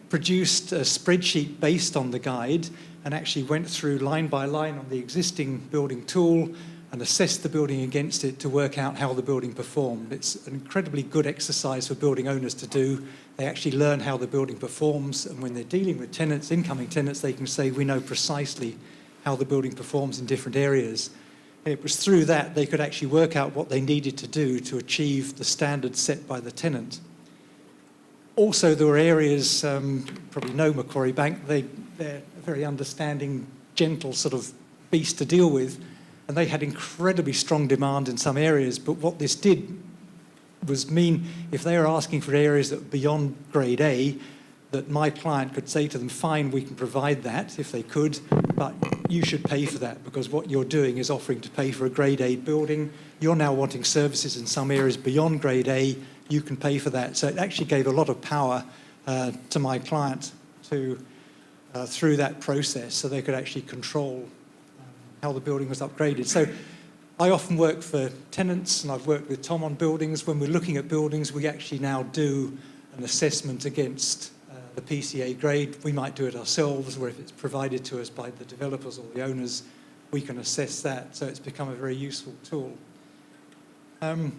produced a spreadsheet based on the guide and actually went through line by line on the existing building tool and assessed the building against it to work out how the building performed. It's an incredibly good exercise for building owners to do. They actually learn how the building performs, and when they're dealing with tenants, incoming tenants, they can say, we know precisely how the building performs in different areas. And it was through that they could actually work out what they needed to do to achieve the standards set by the tenant. Also, there were areas, probably know Macquarie Bank, they're a very understanding, gentle sort of beast to deal with, and they had incredibly strong demand in some areas, but what this did was mean if they were asking for areas that were beyond grade A, that my client could say to them, fine, we can provide that if they could, but you should pay for that because what you're doing is offering to pay for a grade A building. You're now wanting services in some areas beyond grade A. You can pay for that. So it actually gave a lot of power to my client to through that process so they could actually control how the building was upgraded. So I often work for tenants and I've worked with Tom on buildings. When we're looking at buildings, we actually now do an assessment against the PCA grade. We might do it ourselves, or if it's provided to us by the developers or the owners, we can assess that. So it's become a very useful tool. The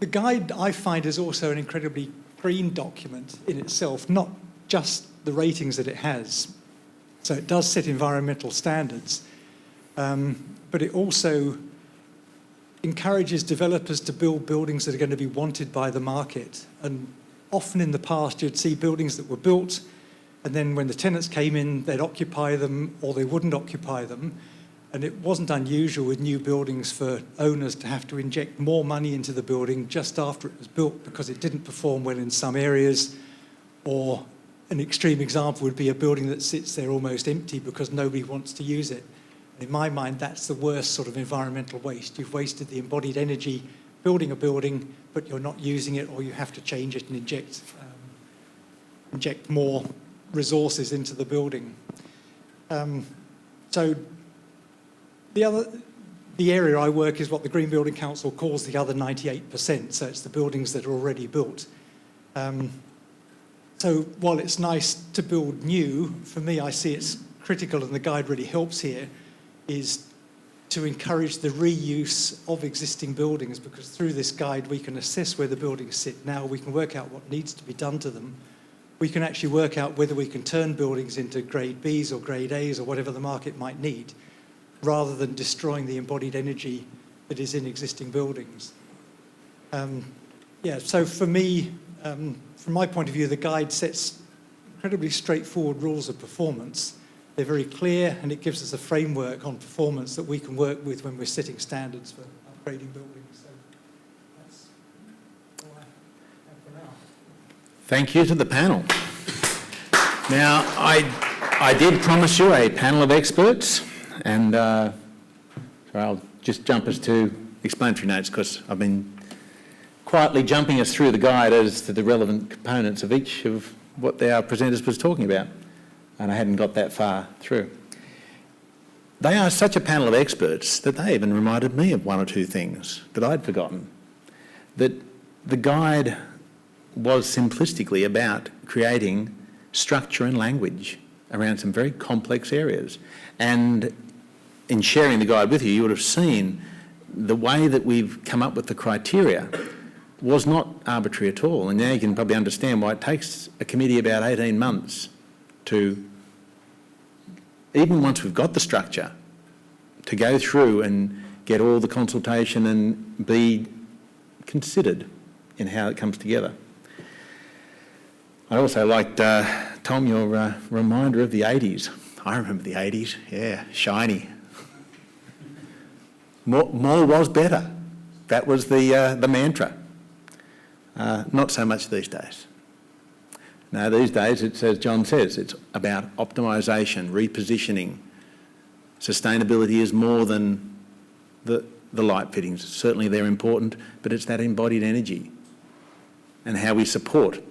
guide, I find, is also an incredibly green document in itself, not just the ratings that it has. So it does set environmental standards, but it also encourages developers to build buildings that are going to be wanted by the market. And often in the past, you'd see buildings that were built, and then when the tenants came in, they'd occupy them or they wouldn't occupy them. And it wasn't unusual with new buildings for owners to have to inject more money into the building just after it was built because it didn't perform well in some areas. Or an extreme example would be a building that sits there almost empty because nobody wants to use it. In my mind, that's the worst sort of environmental waste. You've wasted the embodied energy building a building, but you're not using it, or you have to change it and inject more resources into the building. So the area I work is what the Green Building Council calls the other 98%, so it's the buildings that are already built. So while it's nice to build new, for me I see it's critical, and the guide really helps here, is to encourage the reuse of existing buildings, because through this guide we can assess where the buildings sit now, we can work out what needs to be done to them. We can actually work out whether we can turn buildings into grade Bs or grade As or whatever the market might need, rather than destroying the embodied energy that is in existing buildings. So for me, from my point of view, the guide sets incredibly straightforward rules of performance. They're very clear, and it gives us a framework on performance that we can work with when we're setting standards for upgrading buildings. So that's all I have for now. Thank you to the panel. Now, I did promise you a panel of experts, and so I'll just jump us to explanatory notes because I've been quietly jumping us through the guide as to the relevant components of each of what our presenters was talking about, and I hadn't got that far through. They are such a panel of experts that they even reminded me of one or two things that I'd forgotten. That the guide was simplistically about creating structure and language around some very complex areas. And in sharing the guide with you, you would have seen the way that we've come up with the criteria was not arbitrary at all. And now you can probably understand why it takes a committee about 18 months to, even once we've got the structure, to go through and get all the consultation and be considered in how it comes together. I also liked, Tom, your reminder of the 80s. I remember the 80s, yeah, shiny. More was better. That was the mantra. Not so much these days. No, these days, it's, as John says, it's about optimisation, repositioning. Sustainability is more than the light fittings. Certainly they're important, but it's that embodied energy and how we support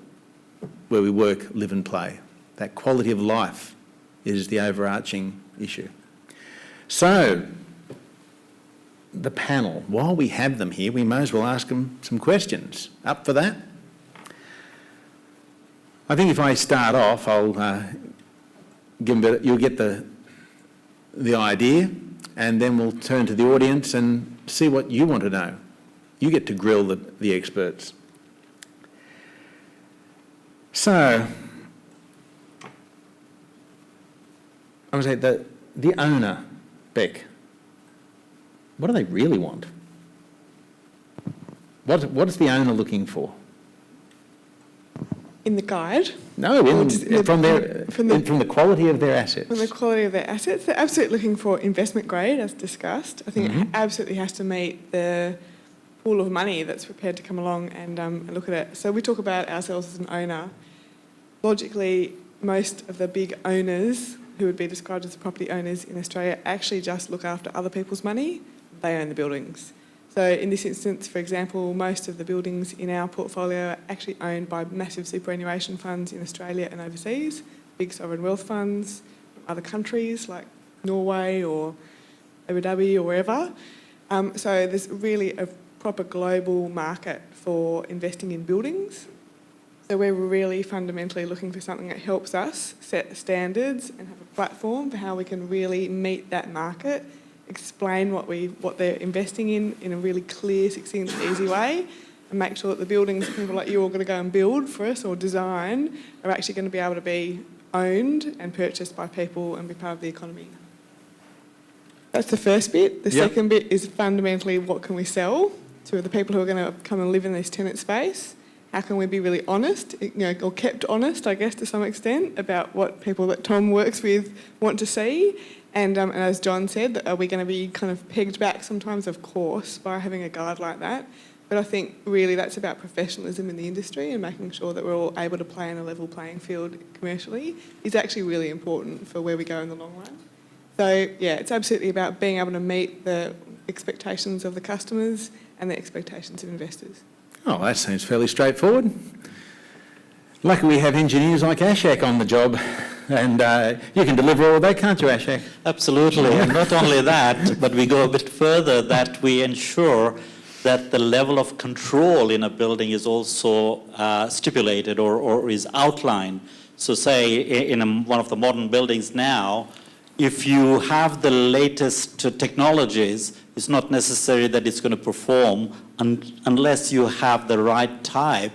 where we work, live and play. That quality of life is the overarching issue. So, the panel, while we have them here, we may as well ask them some questions. Up for that? I think if I start off, I'll give them, you'll get the idea, and then we'll turn to the audience and see what you want to know. You get to grill the experts. So, I would say that the owner, Beck, what do they really want? What is the owner looking for? In the guide? No, from the quality of their assets. From the quality of their assets. They're absolutely looking for investment grade, as discussed. I think it absolutely has to meet the pool of money that's prepared to come along and look at it. So we talk about ourselves as an owner logically, most of the big owners who would be described as property owners in Australia actually just look after other people's money. They own the buildings. So in this instance, for example, most of the buildings in our portfolio are actually owned by massive superannuation funds in Australia and overseas, big sovereign wealth funds from other countries like Norway or Abu Dhabi or wherever. So there's really a proper global market for investing in buildings. So we're really fundamentally looking for something that helps us set standards and have a platform for how we can really meet that market, explain what they're investing in a really clear, succinct, easy way, and make sure that the buildings people like you are going to go and build for us or design are actually going to be able to be owned and purchased by people and be part of the economy. That's the first bit. The second bit is fundamentally what can we sell to the people who are going to come and live in this tenant space. How can we be really honest, or kept honest, I guess, to some extent, about what people that Tom works with want to see? And as John said, are we going to be kind of pegged back sometimes, of course, by having a guide like that? But I think really that's about professionalism in the industry and making sure that we're all able to play in a level playing field commercially is actually really important for where we go in the long run. So, yeah, it's absolutely about being able to meet the expectations of the customers and the expectations of investors. Oh, that seems fairly straightforward. Lucky we have engineers like Ashak on the job, and you can deliver all of that, can't you, Ashak? Absolutely, and not only that, but we go a bit further, that we ensure that the level of control in a building is also stipulated or is outlined. So say in one of the modern buildings now, if you have the latest technologies, it's not necessary that it's going to perform unless you have the right type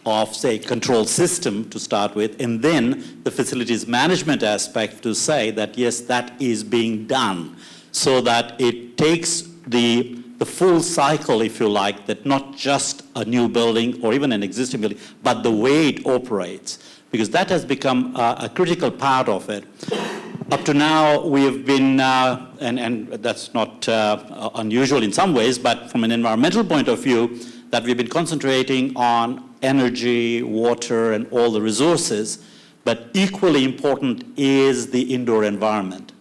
of, say, control system to start with, and then the facilities management aspect to say that, yes, that is being done, so that it takes the full cycle, if you like, that not just a new building or even an existing building, but the way it operates, because that has become a critical part of it. Up to now, we have been, and that's not unusual in some ways, but from an environmental point of view, that we've been concentrating on energy, water, and all the resources, but equally important is the indoor environment.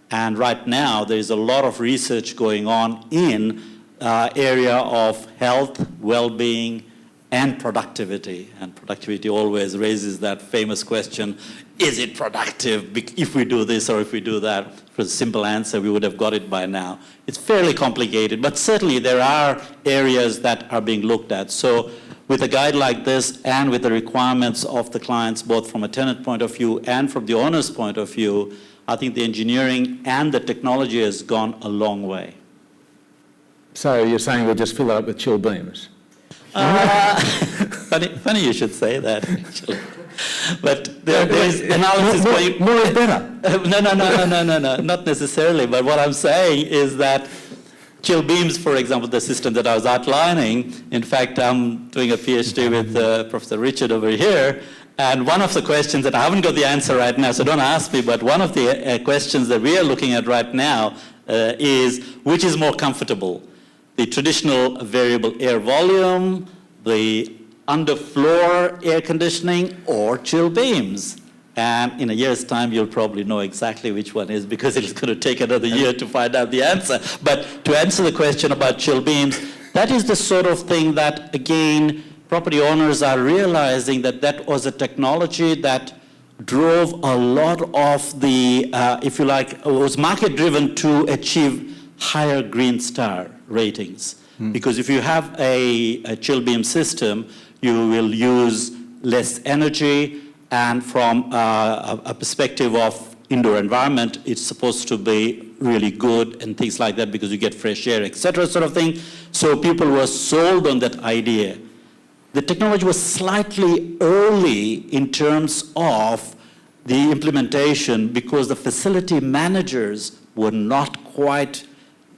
And right now, there is a lot of research going on in area of health, well-being, and productivity. And productivity always raises that famous question, is it productive if we do this or if we do that? For a simple answer, we would have got it by now. It's fairly complicated, but certainly there are areas that are being looked at. So with a guide like this and with the requirements of the clients, both from a tenant point of view and from the owner's point of view, I think the engineering and the technology has gone a long way. So you're saying we'll just fill it up with chill beams? Funny you should say that, actually. But there is analysis going... More is better. No, not necessarily. But what I'm saying is that chill beams, for example, the system that I was outlining, in fact, I'm doing a PhD with Professor Richard over here, and one of the questions that I haven't got the answer right now, so don't ask me, but one of the questions that we are looking at right now is which is more comfortable? The traditional variable air volume, the underfloor air conditioning, or chill beams? And in a year's time, you'll probably know exactly which one is, because it's going to take another year to find out the answer. But to answer the question about chill beams, that is the sort of thing that, again, property owners are realizing that that was a technology that drove a lot of the, if you like, was market-driven to achieve higher Green Star ratings. Because if you have a chill beam system, you will use less energy, and from a perspective of indoor environment, it's supposed to be really good and things like that, because you get fresh air, etc., sort of thing. So people were sold on that idea. The technology was slightly early in terms of the implementation, because the facility managers were not quite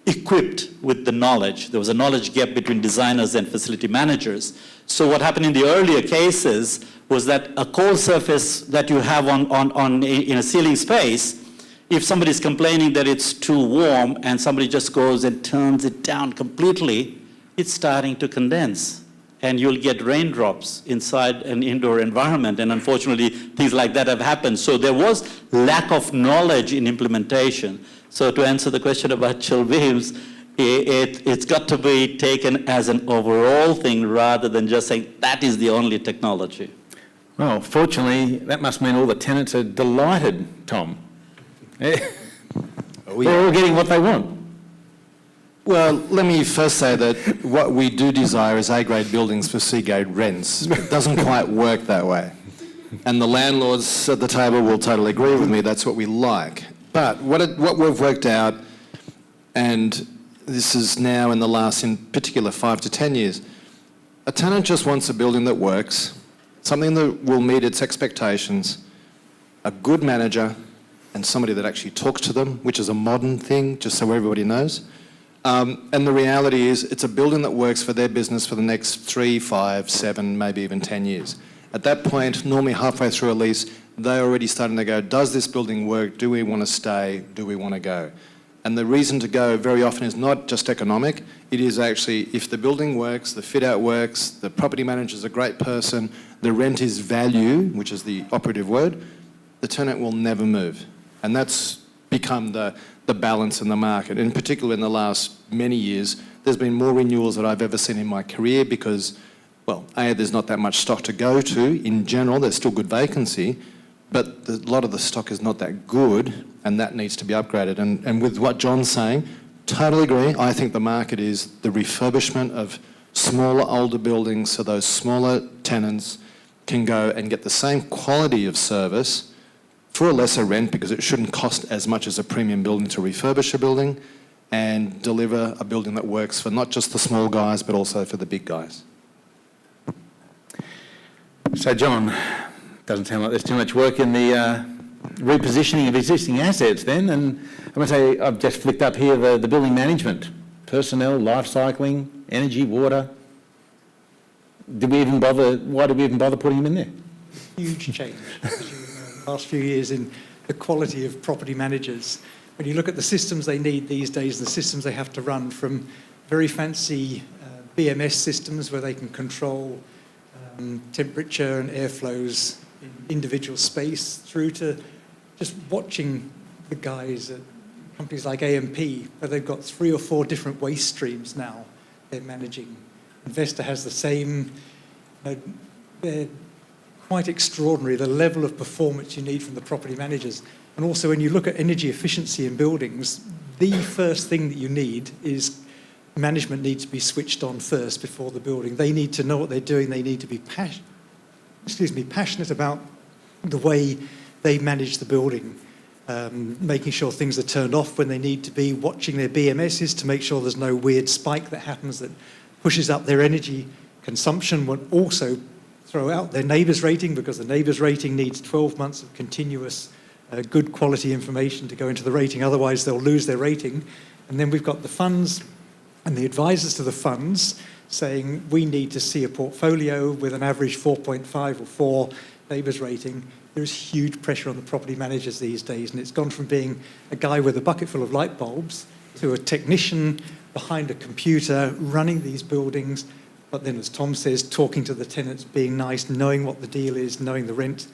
equipped with the knowledge. There was a knowledge gap between designers and facility managers. So what happened in the earlier cases was that a cold surface that you have in a ceiling space, if somebody's complaining that it's too warm and somebody just goes and turns it down completely, it's starting to condense. and you'll get raindrops inside an indoor environment, and unfortunately things like that have happened. So there was lack of knowledge in implementation. So to answer the question about chill beams, it's got to be taken as an overall thing rather than just saying that is the only technology. Well, fortunately, that must mean all the tenants are delighted, Tom. They're all getting what they want. Well, let me first say that what we do desire is A-grade buildings for C-grade rents. It doesn't quite work that way. And the landlords at the table will totally agree with me, that's what we like. But what we've worked out, and this is now in the last, in particular, 5 to 10 years, a tenant just wants a building that works, something that will meet its expectations, a good manager, and somebody that actually talks to them, which is a modern thing, just so everybody knows. And the reality is it's a building that works for their business for the next 3, 5, 7, maybe even 10 years. At that point, normally halfway through a lease, they're already starting to go, does this building work? Do we want to stay? Do we want to go? And the reason to go very often is not just economic, it is actually if the building works, the fit out works, the property manager is a great person, the rent is value, which is the operative word, the tenant will never move. And that's become the balance in the market. In particular, in the last many years, there's been more renewals that I've ever seen in my career because, well, A, there's not that much stock to go to. In general, there's still good vacancy, but a lot of the stock is not that good, and that needs to be upgraded. And with what John's saying, totally agree. I think the market is the refurbishment of smaller, older buildings so those smaller tenants can go and get the same quality of service for a lesser rent because it shouldn't cost as much as a premium building to refurbish a building and deliver a building that works for not just the small guys but also for the big guys. So, John, doesn't sound like there's too much work in the repositioning of existing assets then, and I must say I've just flicked up here the building management, personnel, life cycling, energy, water. Why did we even bother putting them in there? Huge change in the last few years in the quality of property managers. When you look at the systems they need these days, the systems they have to run, from very fancy BMS systems where they can control temperature and airflows in individual space, through to just watching the guys at companies like AMP, where they've got 3 or 4 different waste streams now they're managing. Investor has the same. They're quite extraordinary, the level of performance you need from the property managers. And also when you look at energy efficiency in buildings, the first thing that you need is management needs to be switched on first before the building. They need to know what they're doing. They need to be passionate about the way they manage the building, making sure things are turned off when they need to be, watching their BMSs to make sure there's no weird spike that happens that pushes up their energy consumption, but also throw out their neighbours rating, because the neighbours rating needs 12 months of continuous good quality information to go into the rating, otherwise they'll lose their rating. And then we've got the funds and the advisors to the funds saying we need to see a portfolio with an average 4.5 or 4 neighbours rating. There's huge pressure on the property managers these days, and it's gone from being a guy with a bucket full of light bulbs to a technician behind a computer running these buildings, but then, as Tom says, talking to the tenants, being nice, knowing what the deal is, knowing the rent.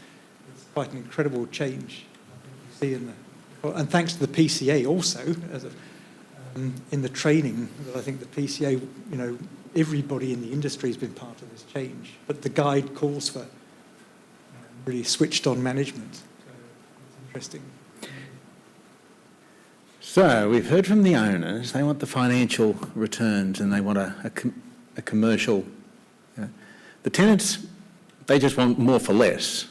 It's quite an incredible change you see in the, and thanks to the PCA also, as in the training. I think the PCA, everybody in the industry has been part of this change, but the guide calls for really switched on management. So it's interesting. So we've heard from the owners, they want the financial returns and they want a commercial. The tenants, they just want more for less.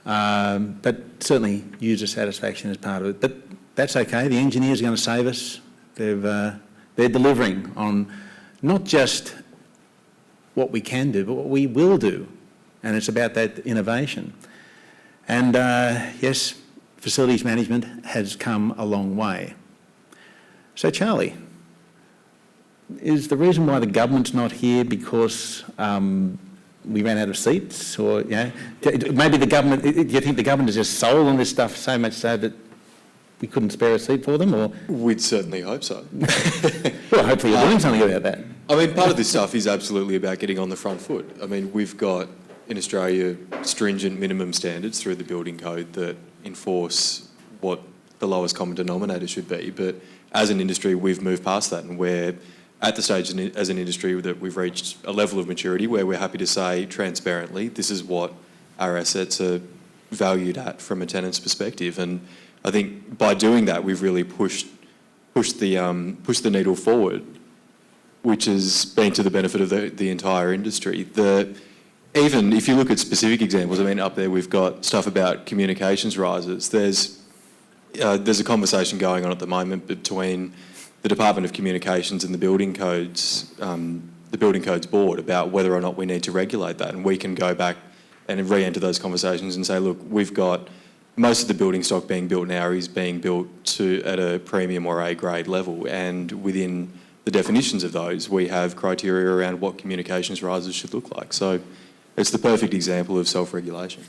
But certainly user satisfaction is part of it. But that's okay, the engineers are going to save us. They're delivering on not just what we can do, but what we will do. And it's about that innovation. And yes, facilities management has come a long way. So Charlie, is the reason why the government's not here because we ran out of seats? Or maybe the government, do you think the government is just sold on this stuff so much so that we couldn't spare a seat for them, or? We'd certainly hope so. Well, hopefully you're doing something about that. I mean, part of this stuff is absolutely about getting on the front foot. I mean, we've got in Australia stringent minimum standards through the building code that enforce what the lowest common denominator should be. But as an industry, we've moved past that, and we're at the stage as an industry that we've reached a level of maturity where we're happy to say transparently, this is what our assets are valued at from a tenant's perspective. And I think by doing that, we've really pushed the needle forward, which has been to the benefit of the entire industry. Even if you look at specific examples, I mean, up there we've got stuff about communications risers. There's a conversation going on at the moment between the Department of Communications and the Building Codes Board about whether or not we need to regulate that, and we can go back and re-enter those conversations and say, look, we've got most of the building stock being built now is being built at a premium or A grade level, and within the definitions of those, we have criteria around what communications risers should look like. So it's the perfect example of self-regulation.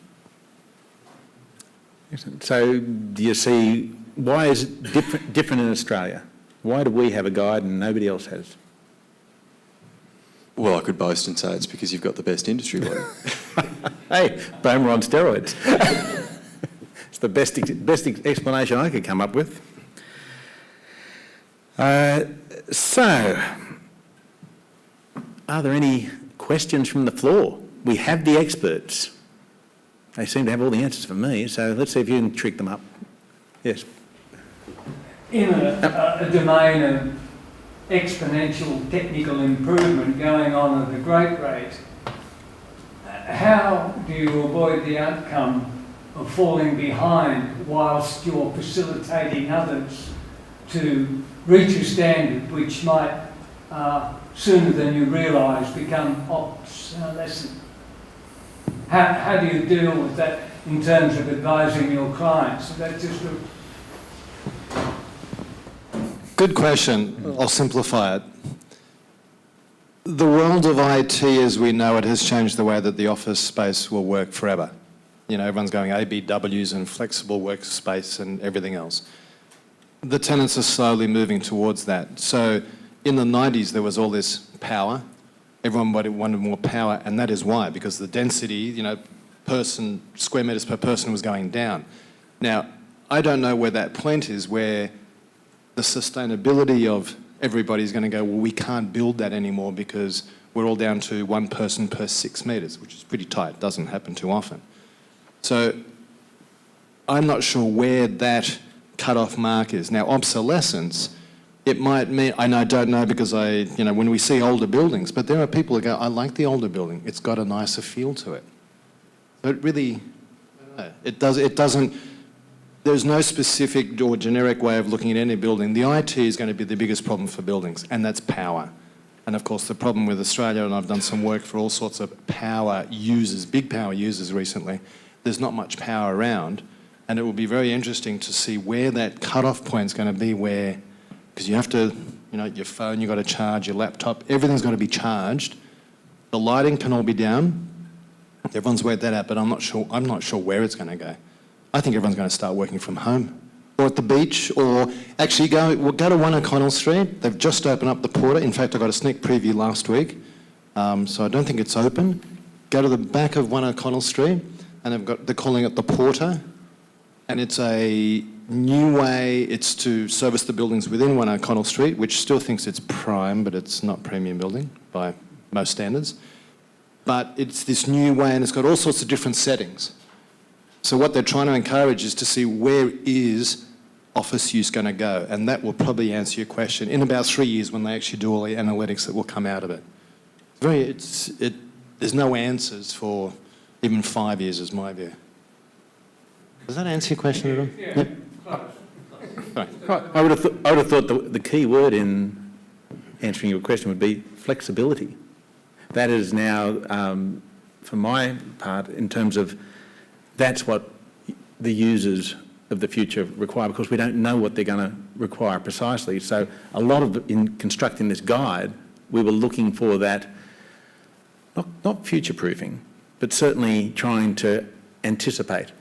So do you see, why is it different in Australia? Why do we have a guide and nobody else has? Well, I could boast and say it's because you've got the best industry lawyer. Hey, Boehmer on steroids. It's the best explanation I could come up with. So, are there any questions from the floor? We have the experts. They seem to have all the answers for me, so let's see if you can trick them up. Yes. In a domain of exponential technical improvement going on at a great rate, how do you avoid the outcome of falling behind whilst you're facilitating others to reach a standard which might, sooner than you realise, become obsolescent? How do you deal with that in terms of advising your clients? That's just a... Good question. I'll simplify it. The world of IT as we know it has changed the way that the office space will work forever. You know, everyone's going ABWs and flexible workspace and everything else. The tenants are slowly moving towards that. So in the 90s, there was all this power. Everyone wanted more power, and that is why, because the density, you know, square metres per person was going down. Now, I don't know where that point is, where the sustainability of everybody's going to go, well, we can't build that anymore because we're all down to one person per 6 metres, which is pretty tight. It doesn't happen too often. So I'm not sure where that cut-off mark is. Now, obsolescence, it might mean, and I don't know because when we see older buildings, but there are people who go, I like the older building. It's got a nicer feel to it. So it really, I don't know, it doesn't, there's no specific or generic way of looking at any building. The IT is going to be the biggest problem for buildings, and that's power. And of course, the problem with Australia, and I've done some work for all sorts of power users, big power users recently, there's not much power around, and it will be very interesting to see where that cut-off point is going to be, where, because you have to, your phone, you've got to charge, your laptop, everything's got to be charged. The lighting can all be down. Everyone's worked that out, but I'm not sure where it's going to go. I think everyone's going to start working from home or at the beach, or actually go to 1 O'Connell Street. They've just opened up the Porter. In fact, I got a sneak preview last week, so I don't think it's open. Go to the back of 1 O'Connell Street, and they're calling it the Porter, and it's a new way. It's to service the buildings within 1 O'Connell Street, which still thinks it's prime, but it's not premium building by most standards. But it's this new way, and it's got all sorts of different settings. So what they're trying to encourage is to see where is office use going to go, and that will probably answer your question in about 3 years when they actually do all the analytics that will come out of it. There's no answers for even 5 years, is my view. Does that answer your question at all? Yeah. Right. I would have thought the key word in answering your question would be flexibility. That is now, for my part, in terms of that's what the users of the future require, because we don't know what they're going to require precisely. So a lot of, in constructing this guide, we were looking for that, not future-proofing, but certainly trying to anticipate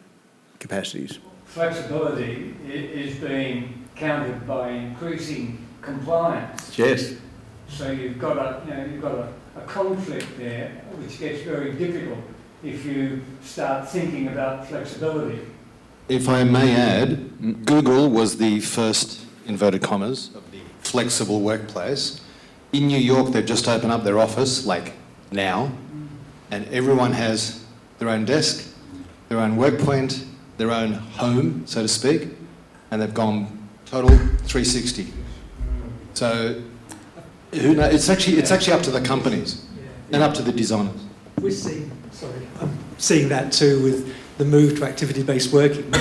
capacities. flexibility is being countered by increasing compliance. Yes. So you've got a conflict there, which gets very difficult if you start thinking about flexibility. If I may add, Google was the first, inverted commas, of the flexible workplace. In New York, they've just opened up their office, like now, and everyone has their own desk, their own work point, their own home, so to speak, and they've gone total 360. So who knows? It's actually up to the companies and up to the designers. We're I'm seeing that too with the move to activity-based working.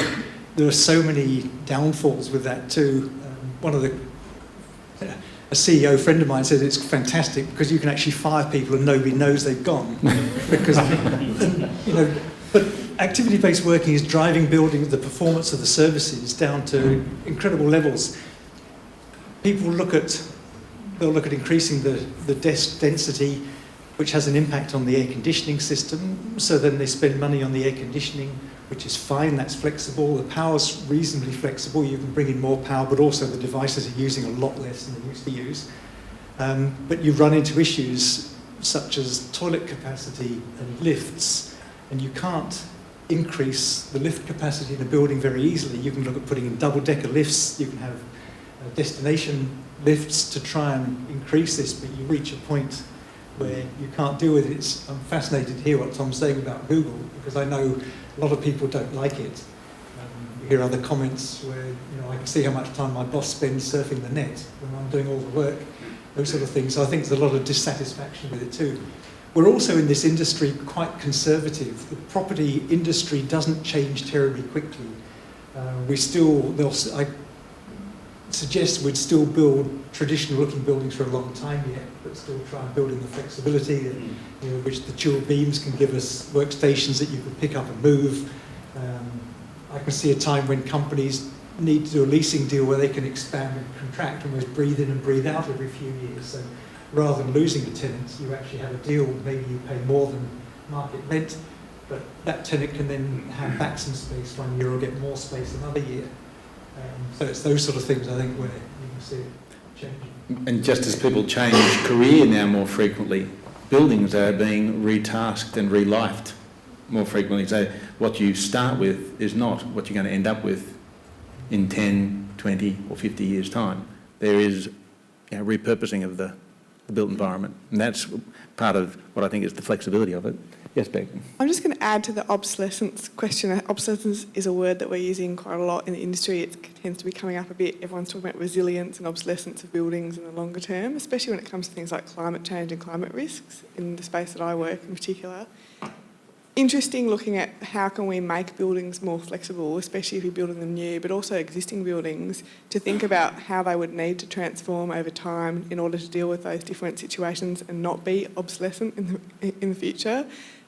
There are so many downfalls with that too. A CEO friend of mine said it's fantastic because you can actually fire people and nobody knows they've gone. Because, but activity-based working is driving building the performance of the services down to incredible levels. People they'll look at increasing the desk density, which has an impact on the air conditioning system. So then they spend money on the air conditioning, which is fine, that's flexible. The power's reasonably flexible. You can bring in more power, but also the devices are using a lot less than they used to use. But you run into issues such as toilet capacity and lifts, and you can't increase the lift capacity in a building very easily. You can look at putting in double-decker lifts, you can have destination lifts to try and increase this, but you reach a point where you can't deal with it. I'm fascinated to hear what Tom's saying about Google, because I know a lot of people don't like it. You hear other comments where, I can see how much time my boss spends surfing the net when I'm doing all the work, those sort of things. So I think there's a lot of dissatisfaction with it too. We're also in this industry quite conservative. The property industry doesn't change terribly quickly. I suggest we'd still build traditional looking buildings for a long time yet, but still try and build in the flexibility that, which the dual beams can give us workstations that you can pick up and move. I can see a time when companies need to do a leasing deal where they can expand and contract, almost breathe in and breathe out every few years. So rather than losing a tenant, you actually have a deal, maybe you pay more than market rent, but that tenant can then have back some space 1 year or get more space another year. So it's those sort of things, I think, where you can see it changing. And just as people change career now more frequently, buildings are being retasked and relifed more frequently. So what you start with is not what you're going to end up with in 10, 20 or 50 years' time. There is repurposing of the built environment, and that's part of what I think is the flexibility of it. Yes, Beck. I'm just going to add to the obsolescence question. Obsolescence is a word that we're using quite a lot in the industry. It tends to be coming up a bit. Everyone's talking about resilience and obsolescence of buildings in the longer term, especially when it comes to things like climate change and climate risks in the space that I work in particular. Interesting looking at how can we make buildings more flexible, especially if you're building them new, but also existing buildings, to think about how they would need to transform over time in order to deal with those different situations and not be obsolescent in the future.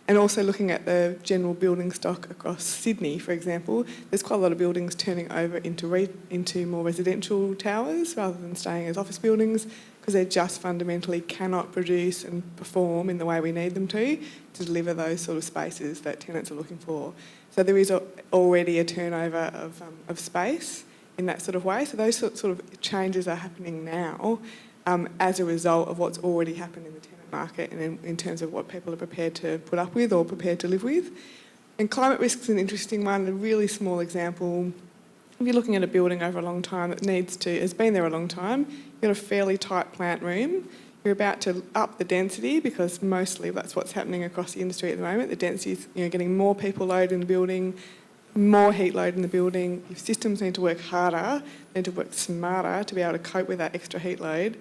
And also looking at the general building stock across Sydney, for example, there's quite a lot of buildings turning over into more residential towers rather than staying as office buildings, because they just fundamentally cannot produce and perform in the way we need them to deliver those sort of spaces that tenants are looking for. So there is already a turnover of space in that sort of way. So those sort of changes are happening now as a result of what's already happened in the tenant market and in terms of what people are prepared to put up with or prepared to live with. And climate risk is an interesting one, a really small example. If you're looking at a building over a long time that has been there a long time, you've got a fairly tight plant room, you're about to up the density, because mostly that's what's happening across the industry at the moment. The density is getting more people load in the building, more heat load in the building. Your systems need to work harder, need to work smarter to be able to cope with that extra heat load.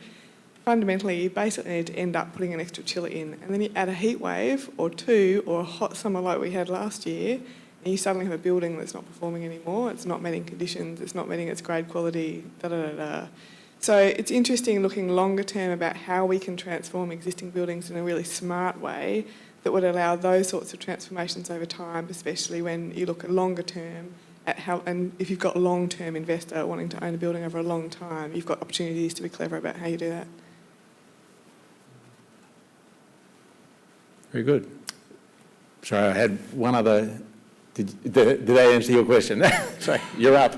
Fundamentally, you basically need to end up putting an extra chiller in, and then you add a heat wave or two, or a hot summer like we had last year, and you suddenly have a building that's not performing anymore. It's not meeting conditions, it's not meeting its grade quality, da-da-da-da. So it's interesting looking longer term about how we can transform existing buildings in a really smart way that would allow those sorts of transformations over time, especially when you look at longer term at how, and if you've got a long-term investor wanting to own a building over a long time, you've got opportunities to be clever about how you do that. Very good. Sorry, I had one other Did I answer your question? Sorry, you're up.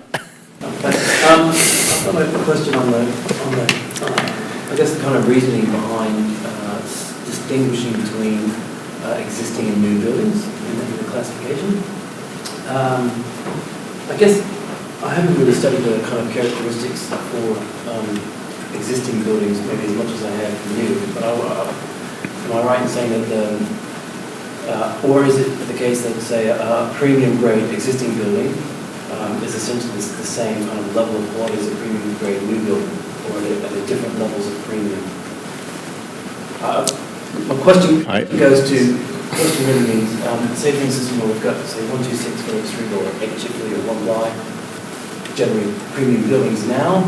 I've got a question on the I guess the kind of reasoning behind distinguishing between existing and new buildings in the classification. I guess I haven't really studied the kind of characteristics for existing buildings maybe as much as I have for new, but am I right in saying that or is it the case that, say, a premium grade existing building is essentially the same kind of level of quality as a premium grade new building, or are they different levels of premium? My question goes to, question really means, say for instance, we've got, say, 126 Phillips Street or 8 Chifley or 1 Bly, generally premium buildings now.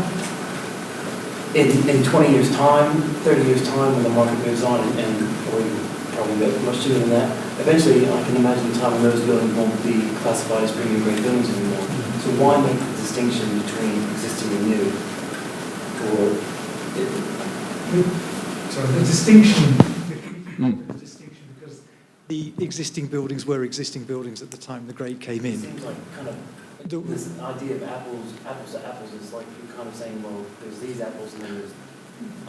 In 20 years' time, 30 years' time, when the market moves on, or even probably much sooner than that, eventually I can imagine the time when those buildings won't be classified as premium grade buildings anymore. So why make the distinction between existing and new? Or So the distinction, because the existing buildings were existing buildings at the time the grade came it in. seems like kind of this idea of apples to apples is like you're kind of saying, well, there's these apples and then there's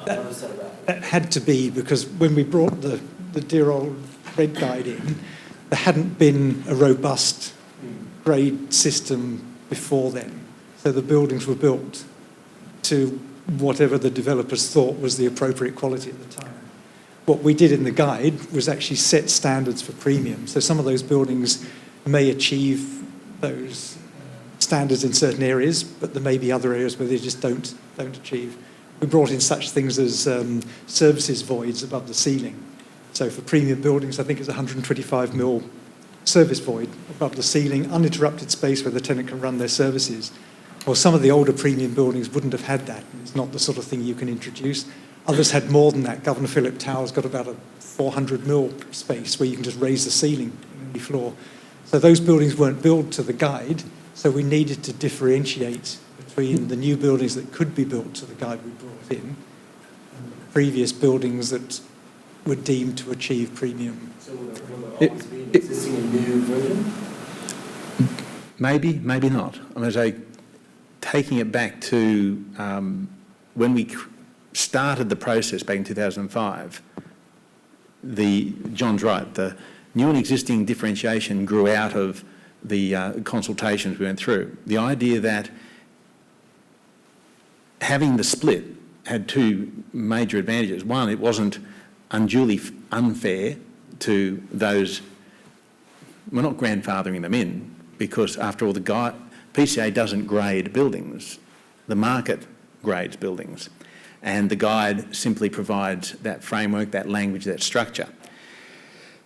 another set of apples. That had to be because when we brought the dear old red guide in, there hadn't been a robust grade system before then. So the buildings were built to whatever the developers thought was the appropriate quality at the time. What we did in the guide was actually set standards for premium. So some of those buildings may achieve those standards in certain areas, but there may be other areas where they just don't achieve. We brought in such things as services voids above the ceiling. So for premium buildings, I think it's 125 mil service void above the ceiling, uninterrupted space where the tenant can run their services. Well, some of the older premium buildings wouldn't have had that. It's not the sort of thing you can introduce. Others had more than that. Governor Phillip Tower's got about a 400 mil space where you can just raise the ceiling on any floor. So those buildings weren't built to the guide, so we needed to differentiate between the new buildings that could be built to the guide we brought in and the previous buildings that were deemed to achieve premium. So will there always be an existing and new version? Maybe, maybe not. I'm going to say, taking it back to when we started the process back in 2005, John's right, the new and existing differentiation grew out of the consultations we went through. The idea that having the split had two major advantages. One, it wasn't unduly unfair to those, we're not grandfathering them in, because after all, PCA doesn't grade buildings. The market grades buildings. And the guide simply provides that framework, that language, that structure.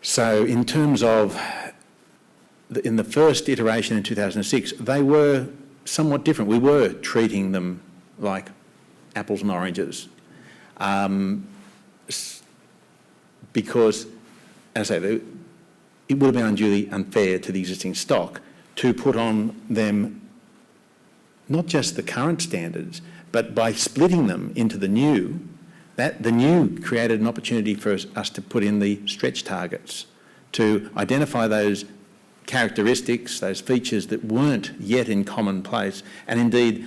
So in terms of, in the first iteration in 2006, they were somewhat different. We were treating them like apples and oranges. Because, as I say, it would have been unduly unfair to the existing stock to put on them not just the current standards, but by splitting them into the new, the new created an opportunity for us to put in the stretch targets, to identify those characteristics, those features that weren't yet in commonplace, and indeed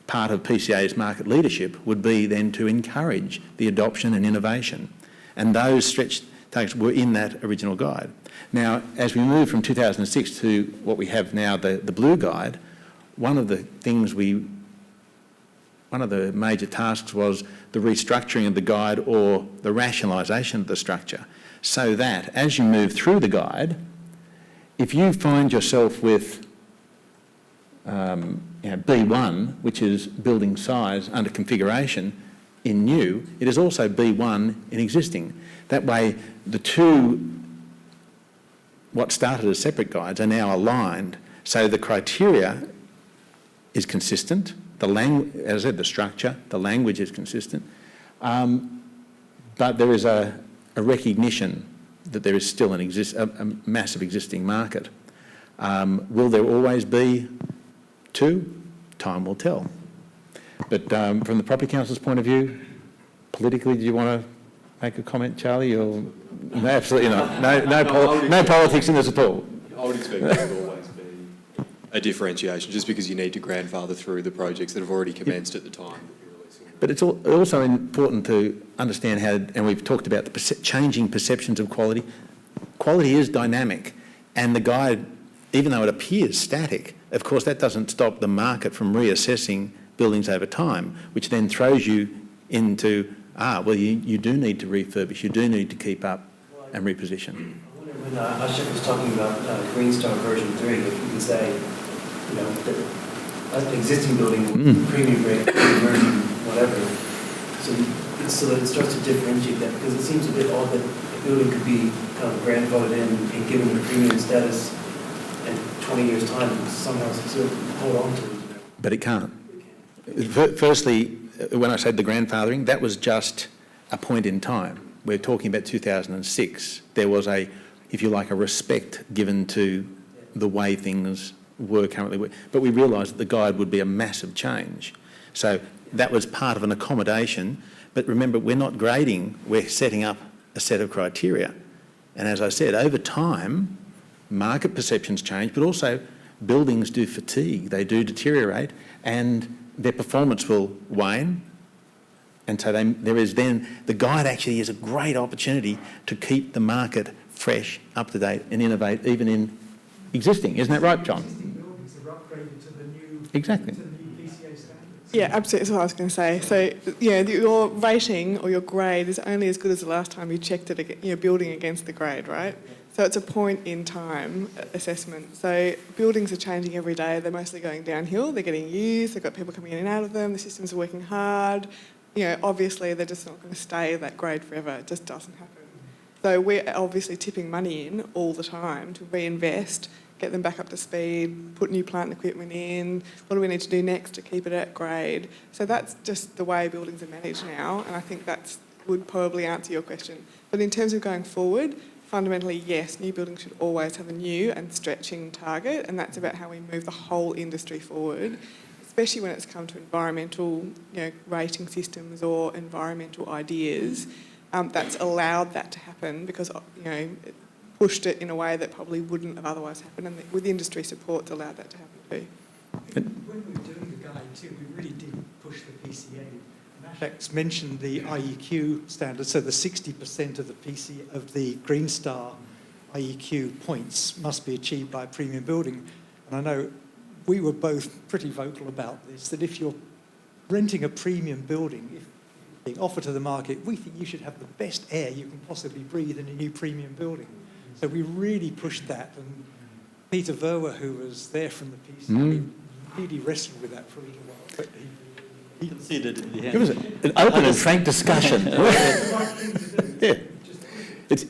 part of PCA's market leadership would be then to encourage the adoption and innovation. And those stretch targets were in that original guide. Now, as we move from 2006 to what we have now, the blue guide, one of the major tasks was the restructuring of the guide or the rationalisation of the structure, so that as you move through the guide, if you find yourself with B1, which is building size under configuration in new, it is also B1 in existing. That way, the two, what started as separate guides, are now aligned, so the criteria is consistent, as I said, the structure, the language is consistent, but there is a recognition that there is still a massive existing market. Will there always be two? Time will tell. But from the Property Council's point of view, politically, do you want to make a comment, Charlie? Or no, absolutely not. No politics in this at all. I'll would expect there would always be a differentiation, just because you need to grandfather through the projects that have already commenced at the time that you're releasing. But it's also important to understand how, and we've talked about the changing perceptions of quality. Quality is dynamic, and the guide, even though it appears static, of course that doesn't stop the market from reassessing buildings over time, which then throws you into, well, you do need to refurbish, you do need to keep up and reposition. I wonder when Ashok was talking about Green Star version 3, if you can say, you know, that an existing building, premium grade, version, whatever, so that it starts to differentiate that, because it seems a bit odd that a building could be kind of grandfathered in and given a premium status, and 20 years' time, somehow still hold on to it. But it can't. Firstly, when I said the grandfathering, that was just a point in time. We're talking about 2006. There was if you like, a respect given to the way things were currently. But we realised that the guide would be a massive change. So that was part of an accommodation. But remember, we're not grading, we're setting up a set of criteria. And as I said, over time, market perceptions change, but also buildings do fatigue, they do deteriorate, and their performance will wane. And so the guide actually is a great opportunity to keep the market fresh, up to date, and innovate even in existing. Isn't that right, John? Existing buildings are upgraded to the new, Exactly. to the new PCA standards. Yeah, absolutely. That's what I was going to say. So, your rating or your grade is only as good as the last time you checked it, building against the grade, right? So it's a point in time assessment. So buildings are changing every day. They're mostly going downhill. They're getting used. They've got people coming in and out of them. The systems are working hard. Obviously they're just not going to stay that grade forever. It just doesn't happen. So we're obviously tipping money in all the time to reinvest, get them back up to speed, put new plant and equipment in. What do we need to do next to keep it at grade? So that's just the way buildings are managed now, and I think that would probably answer your question. But in terms of going forward, fundamentally, yes, new buildings should always have a new and stretching target, and that's about how we move the whole industry forward, especially when it's come to environmental rating systems or environmental ideas. That's allowed that to happen because it pushed it in a way that probably wouldn't have otherwise happened, and with industry support, it's allowed that to happen too. When we were doing the guide too, we really did push the PCA. Ashok's mentioned the IEQ standard, so the 60% of the Green Star IEQ points must be achieved by a premium building. And I know we were both pretty vocal about this, that if you're renting a premium building, if being offered to the market, we think you should have the best air you can possibly breathe in a new premium building. So we really pushed that, and Peter Verwer, who was there from the PCA, really wrestled with that for a little while. But he conceded in the end. It was an open and frank discussion. Yeah.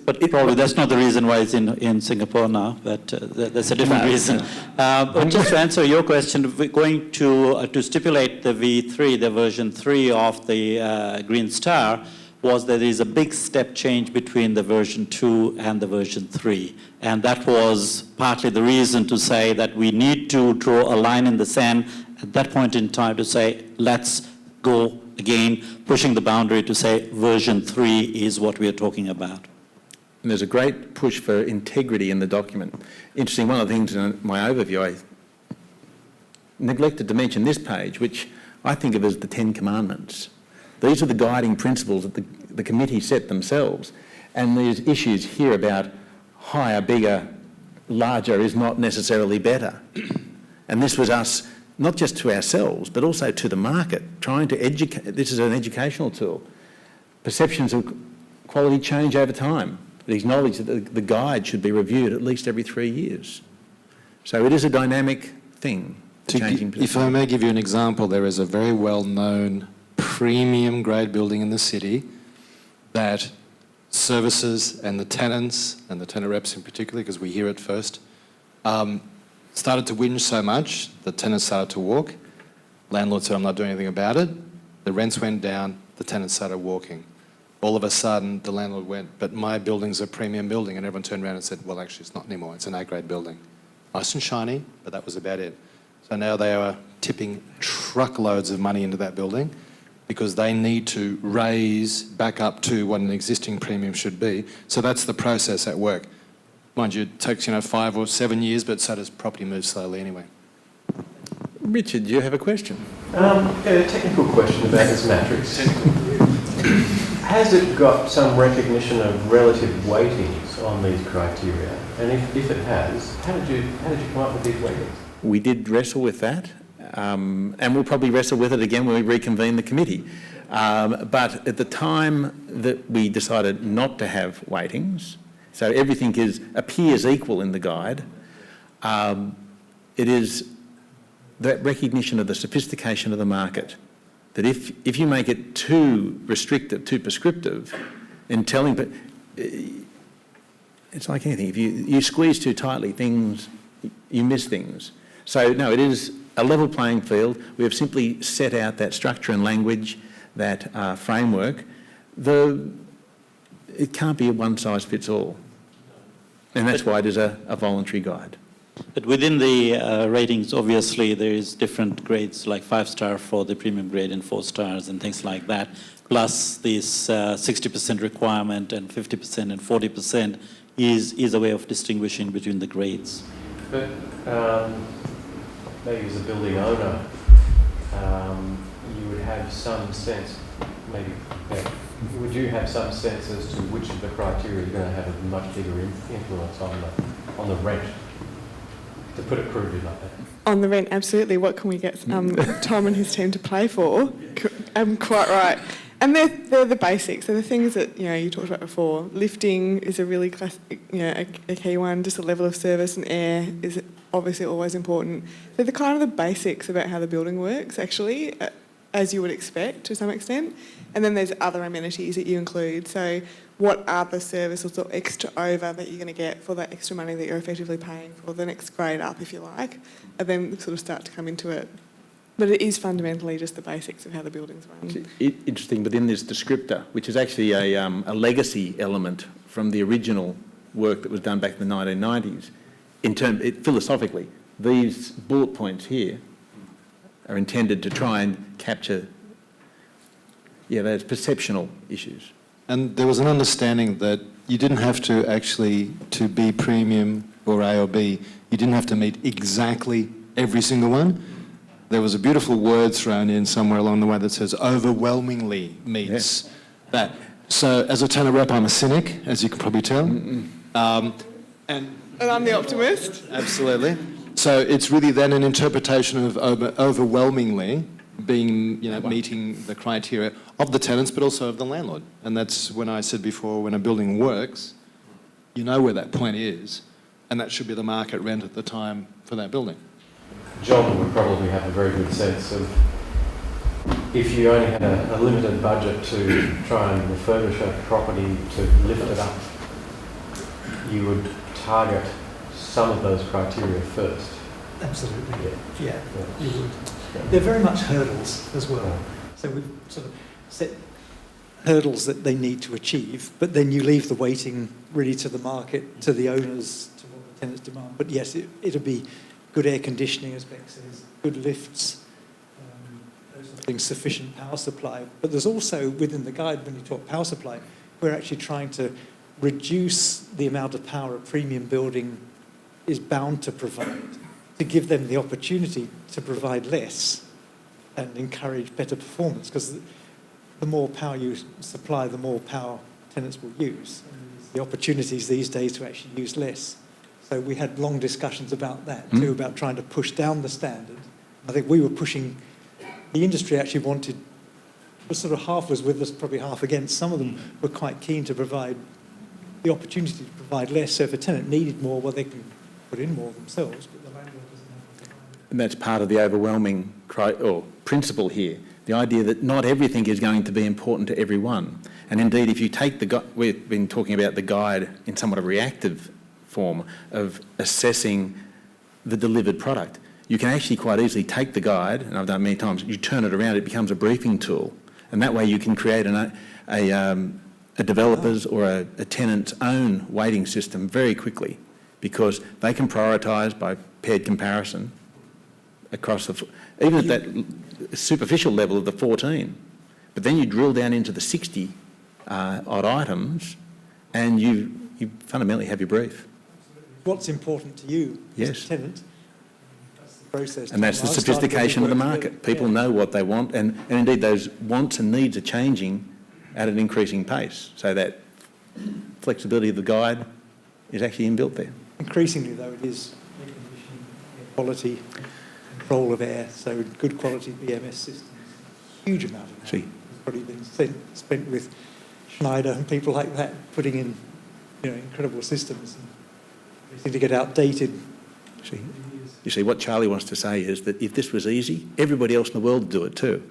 But probably that's not the reason why it's in Singapore now, but that's a different reason. But just to answer your question, we're going to stipulate the V3, the version 3 of the Green Star, was that there is a big step change between the version 2 and the version 3. And that was partly the reason to say that we need to draw a line in the sand at that point in time to say, let's go again, pushing the boundary to say version 3 is what we are talking about. And there's a great push for integrity in the document. Interesting, one of the things in my overview, I neglected to mention this page, which I think of as the 10 Commandments. These are the guiding principles that the committee set themselves. And there's issues here about higher, bigger, larger is not necessarily better. And this was us, not just to ourselves, but also to the market, trying to educate. This is an educational tool. Perceptions of quality change over time. But acknowledge that the guide should be reviewed at least every 3 years. So it is a dynamic thing. If I may give you an example, there is a very well-known premium grade building in the city that services and the tenants, and the tenant reps in particular, because we hear it first, started to whinge so much, the tenants started to walk. Landlord said, I'm not doing anything about it. The rents went down, the tenants started walking. All of a sudden, the landlord went, but my building's a premium building, and everyone turned around and said, well, actually, it's not anymore. It's an A-grade building. Nice and shiny, but that was about it. So now they are tipping truckloads of money into that building because they need to raise back up to what an existing premium should be. So that's the process at work. Mind you, it takes 5 or 7 years, but so does property move slowly anyway. Richard, do you have a question? A technical question about this matrix. Has it got some recognition of relative weightings on these criteria? And if it has, how did you come up with these weightings? We did wrestle with that, and we'll probably wrestle with it again when we reconvene the committee. But at the time that we decided not to have weightings, so everything appears equal in the guide, it is that recognition of the sophistication of the market, that if you make it too restrictive, too prescriptive, in telling, but it's like anything. If you squeeze too tightly, you miss things. So no, it is a level playing field. We have simply set out that structure and language, that framework. It can't be a one size fits all, and that's why it is a voluntary guide. But within the ratings, obviously, there is different grades, like 5-star for the premium grade and 4 stars and things like that, plus this 60% requirement and 50% and 40% is a way of distinguishing between the grades. But maybe as a building owner, you would have some sense, would you have some sense as to which of the criteria is going to have a much bigger influence on the rent? To put it crudely like that. On the rent, absolutely. What can we get Tom and his team to play for? Quite right. And they're the basics. They're the things that you talked about before. Lifting is a really classic, a key one. Just the level of service and air is obviously always important. They're the kind of the basics about how the building works, actually, as you would expect to some extent. And then there's other amenities that you include. So what are the services or extra over that you're going to get for that extra money that you're effectively paying for the next grade up, if you like, and then sort of start to come into it. But it is fundamentally just the basics of how the buildings run. Interesting, but in this descriptor, which is actually a legacy element from the original work that was done back in the 1990s, philosophically, these bullet points here are intended to try and capture those perceptional issues. And there was an understanding that you didn't have to actually, to be premium or A or B, you didn't have to meet exactly every single one. There was a beautiful word thrown in somewhere along the way that says overwhelmingly meets that. So as a tenant rep, I'm a cynic, as you can probably tell. And I'm the optimist. Absolutely. So it's really then an interpretation of overwhelmingly being, meeting the criteria of the tenants, but also of the landlord. And that's when I said before, when a building works, you know where that point is, and that should be the market rent at the time for that building. John would probably have a very good sense of, if you only had a limited budget to try and refurbish a property to lift it up, you would target some of those criteria first. Absolutely, yeah, you would. They're very much hurdles as well. So we've sort of set hurdles that they need to achieve, but then you leave the weighting really to the market, to the owners, to what the tenants demand. But yes, it'll be good air conditioning, as Beck says, good lifts, those sort of things, sufficient power supply. But there's also, within the guide, when you talk power supply, we're actually trying to reduce the amount of power a premium building is bound to provide, to give them the opportunity to provide less and encourage better performance, because the more power you supply, the more power tenants will use. And the opportunities these days to actually use less. So we had long discussions about that too, about trying to push down the standard. I think we were pushing, the industry actually wanted, was sort of half was with us, probably half against. Some of them were quite keen to provide the opportunity to provide less. So if a tenant needed more, well, they can put in more themselves, but the landlord doesn't have to provide it. And that's part of the overwhelming principle here, the idea that not everything is going to be important to everyone. And indeed, if you take we've been talking about the guide in somewhat a reactive form of assessing the delivered product. You can actually quite easily take the guide, and I've done it many times, you turn it around, it becomes a briefing tool. And that way you can create a developer's or a tenant's own weighting system very quickly, because they can prioritise by paired comparison across even at that superficial level of the 14. But then you drill down into the 60 odd items and you fundamentally have your brief. what's important to you as Yes. a tenant. That's the process. And that's the I've started sophistication of the getting work market. together. People know what they want, and indeed those wants and needs are changing at an increasing pace. So that flexibility of the guide is actually inbuilt there. Increasingly, though, it is air conditioning, air quality, control of air, so good quality BMS systems. Huge amount of money See. has probably been spent with Schneider and people like that, putting in, incredible systems. And they seem to get outdated. You see, what Charlie wants to say is that if this was easy, everybody else in the world would do it too.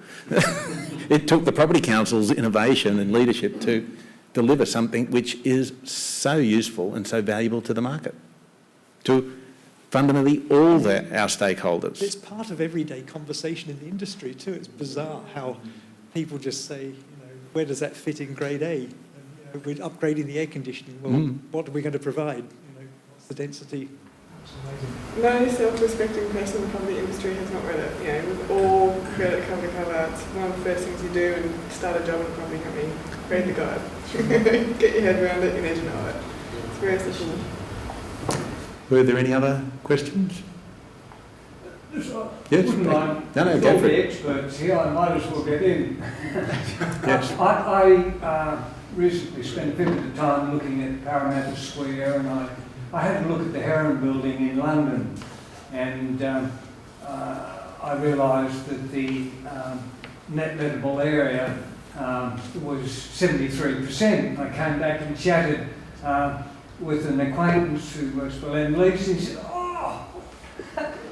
It took the Property Council's innovation and leadership to deliver something which is so useful and so valuable to the market, to fundamentally all our stakeholders. It's part of everyday conversation in the industry too. It's bizarre how people just say, where does that fit in grade A? And, we're upgrading the air conditioning. Well, what are we going to provide? What's the density? No self-respecting person in the property industry has not read it. We've all read it cover to cover. It's one of the first things you do when you start a job in a property company. Read the guide. Get your head around it, you need to know it. It's very simple. Were there any other questions? Yes. Wouldn't mind. No, With go all for the it. experts here, I might as well get in. Yes. I recently spent a bit of time looking at Parramatta Square, and I had a look at the Heron Building in London, and I realised that the net lettable area was 73%. I came back and chatted with an acquaintance who works for Lend Lease, and he said,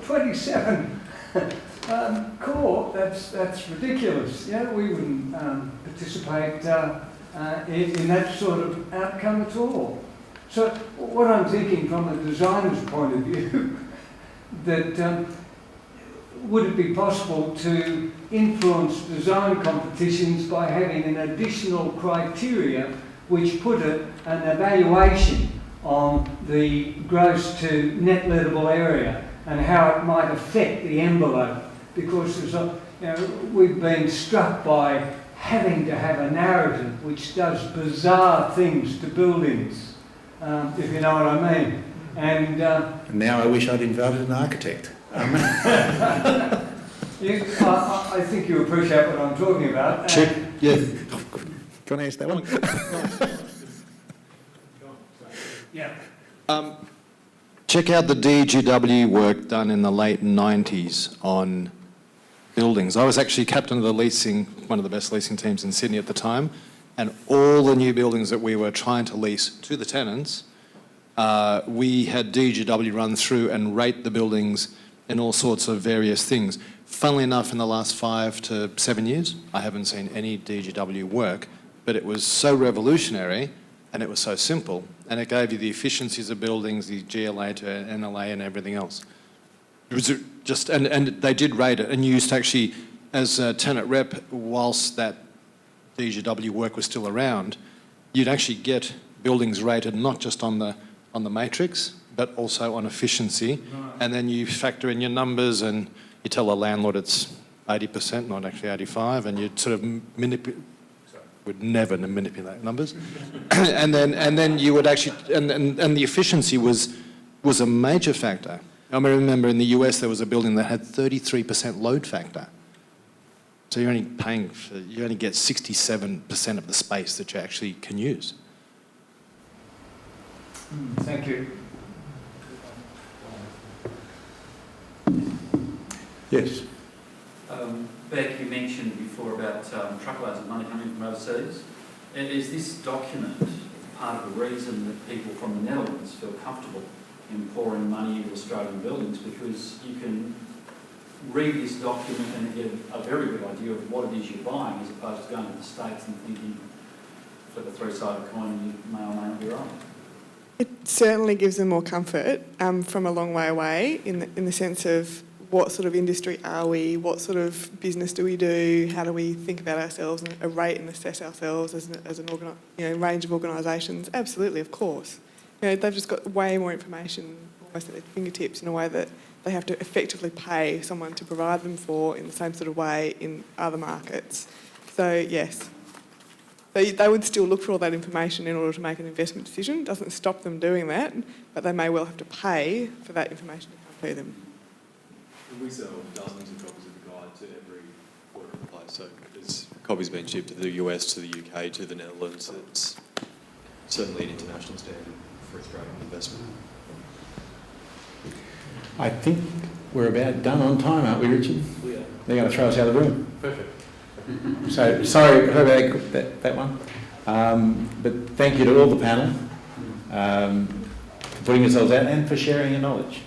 27 core, that's ridiculous. We wouldn't participate in that sort of outcome at all. So what I'm thinking from a designer's point of view, that would it be possible to influence design competitions by having an additional criteria which put an evaluation on the gross to net lettable area and how it might affect the envelope? Because we've been struck by having to have a narrative which does bizarre things to buildings. If you know what I mean. And now I wish I'd invited an architect. I think you appreciate what I'm talking about. Check. Yeah. Oh, good. Do you want to answer that one? Yeah. Check out the DGW work done in the late 90s on buildings. I was actually captain of the leasing, one of the best leasing teams in Sydney at the time, and all the new buildings that we were trying to lease to the tenants, we had DGW run through and rate the buildings in all sorts of various things. Funnily enough, in the last 5 to 7 years, I haven't seen any DGW work, but it was so revolutionary and it was so simple, and it gave you the efficiencies of buildings, the GLA to NLA and everything else. It was just, and they did rate it, and you used to actually, as a tenant rep, whilst that DGW work was still around, you'd actually get buildings rated not just on the matrix, but also on efficiency, and then you factor in your numbers and you tell the landlord it's 80%, not actually 85%, and you sort of would never manipulate numbers, and then you would actually, and the efficiency was a major factor. I remember in the US there was a building that had 33% load factor. So you're only paying for, you only get 67% of the space that you actually can use. Thank you. Yes. Beck, you mentioned before about truckloads of money coming from overseas. Is this document part of the reason that people from the Netherlands feel comfortable in pouring money into Australian buildings? Because you can read this document and get a very good idea of what it is you're buying, as opposed to going to the States and thinking, for the three-sided coin, you may or may not be right. It certainly gives them more comfort from a long way away in the sense of what sort of industry are we, what sort of business do we do, how do we think about ourselves and rate and assess ourselves as an range of organisations. Absolutely, of course. They've just got way more information almost at their fingertips in a way that they have to effectively pay someone to provide them for in the same sort of way in other markets. So yes, So they would still look for all that information in order to make an investment decision. It doesn't stop them doing that, but they may well have to pay for that information to come to them. We sell dozens of copies of the guide to every quarter of the place. So there's copies being shipped to the US, to the UK, to the Netherlands. It's certainly an international standard for Australian investment. I think we're about done on time, aren't we, Richard? We are. They're going to throw us out of the room. Perfect. So, sorry about that one. But thank you to all the panel for putting yourselves out and for sharing your knowledge.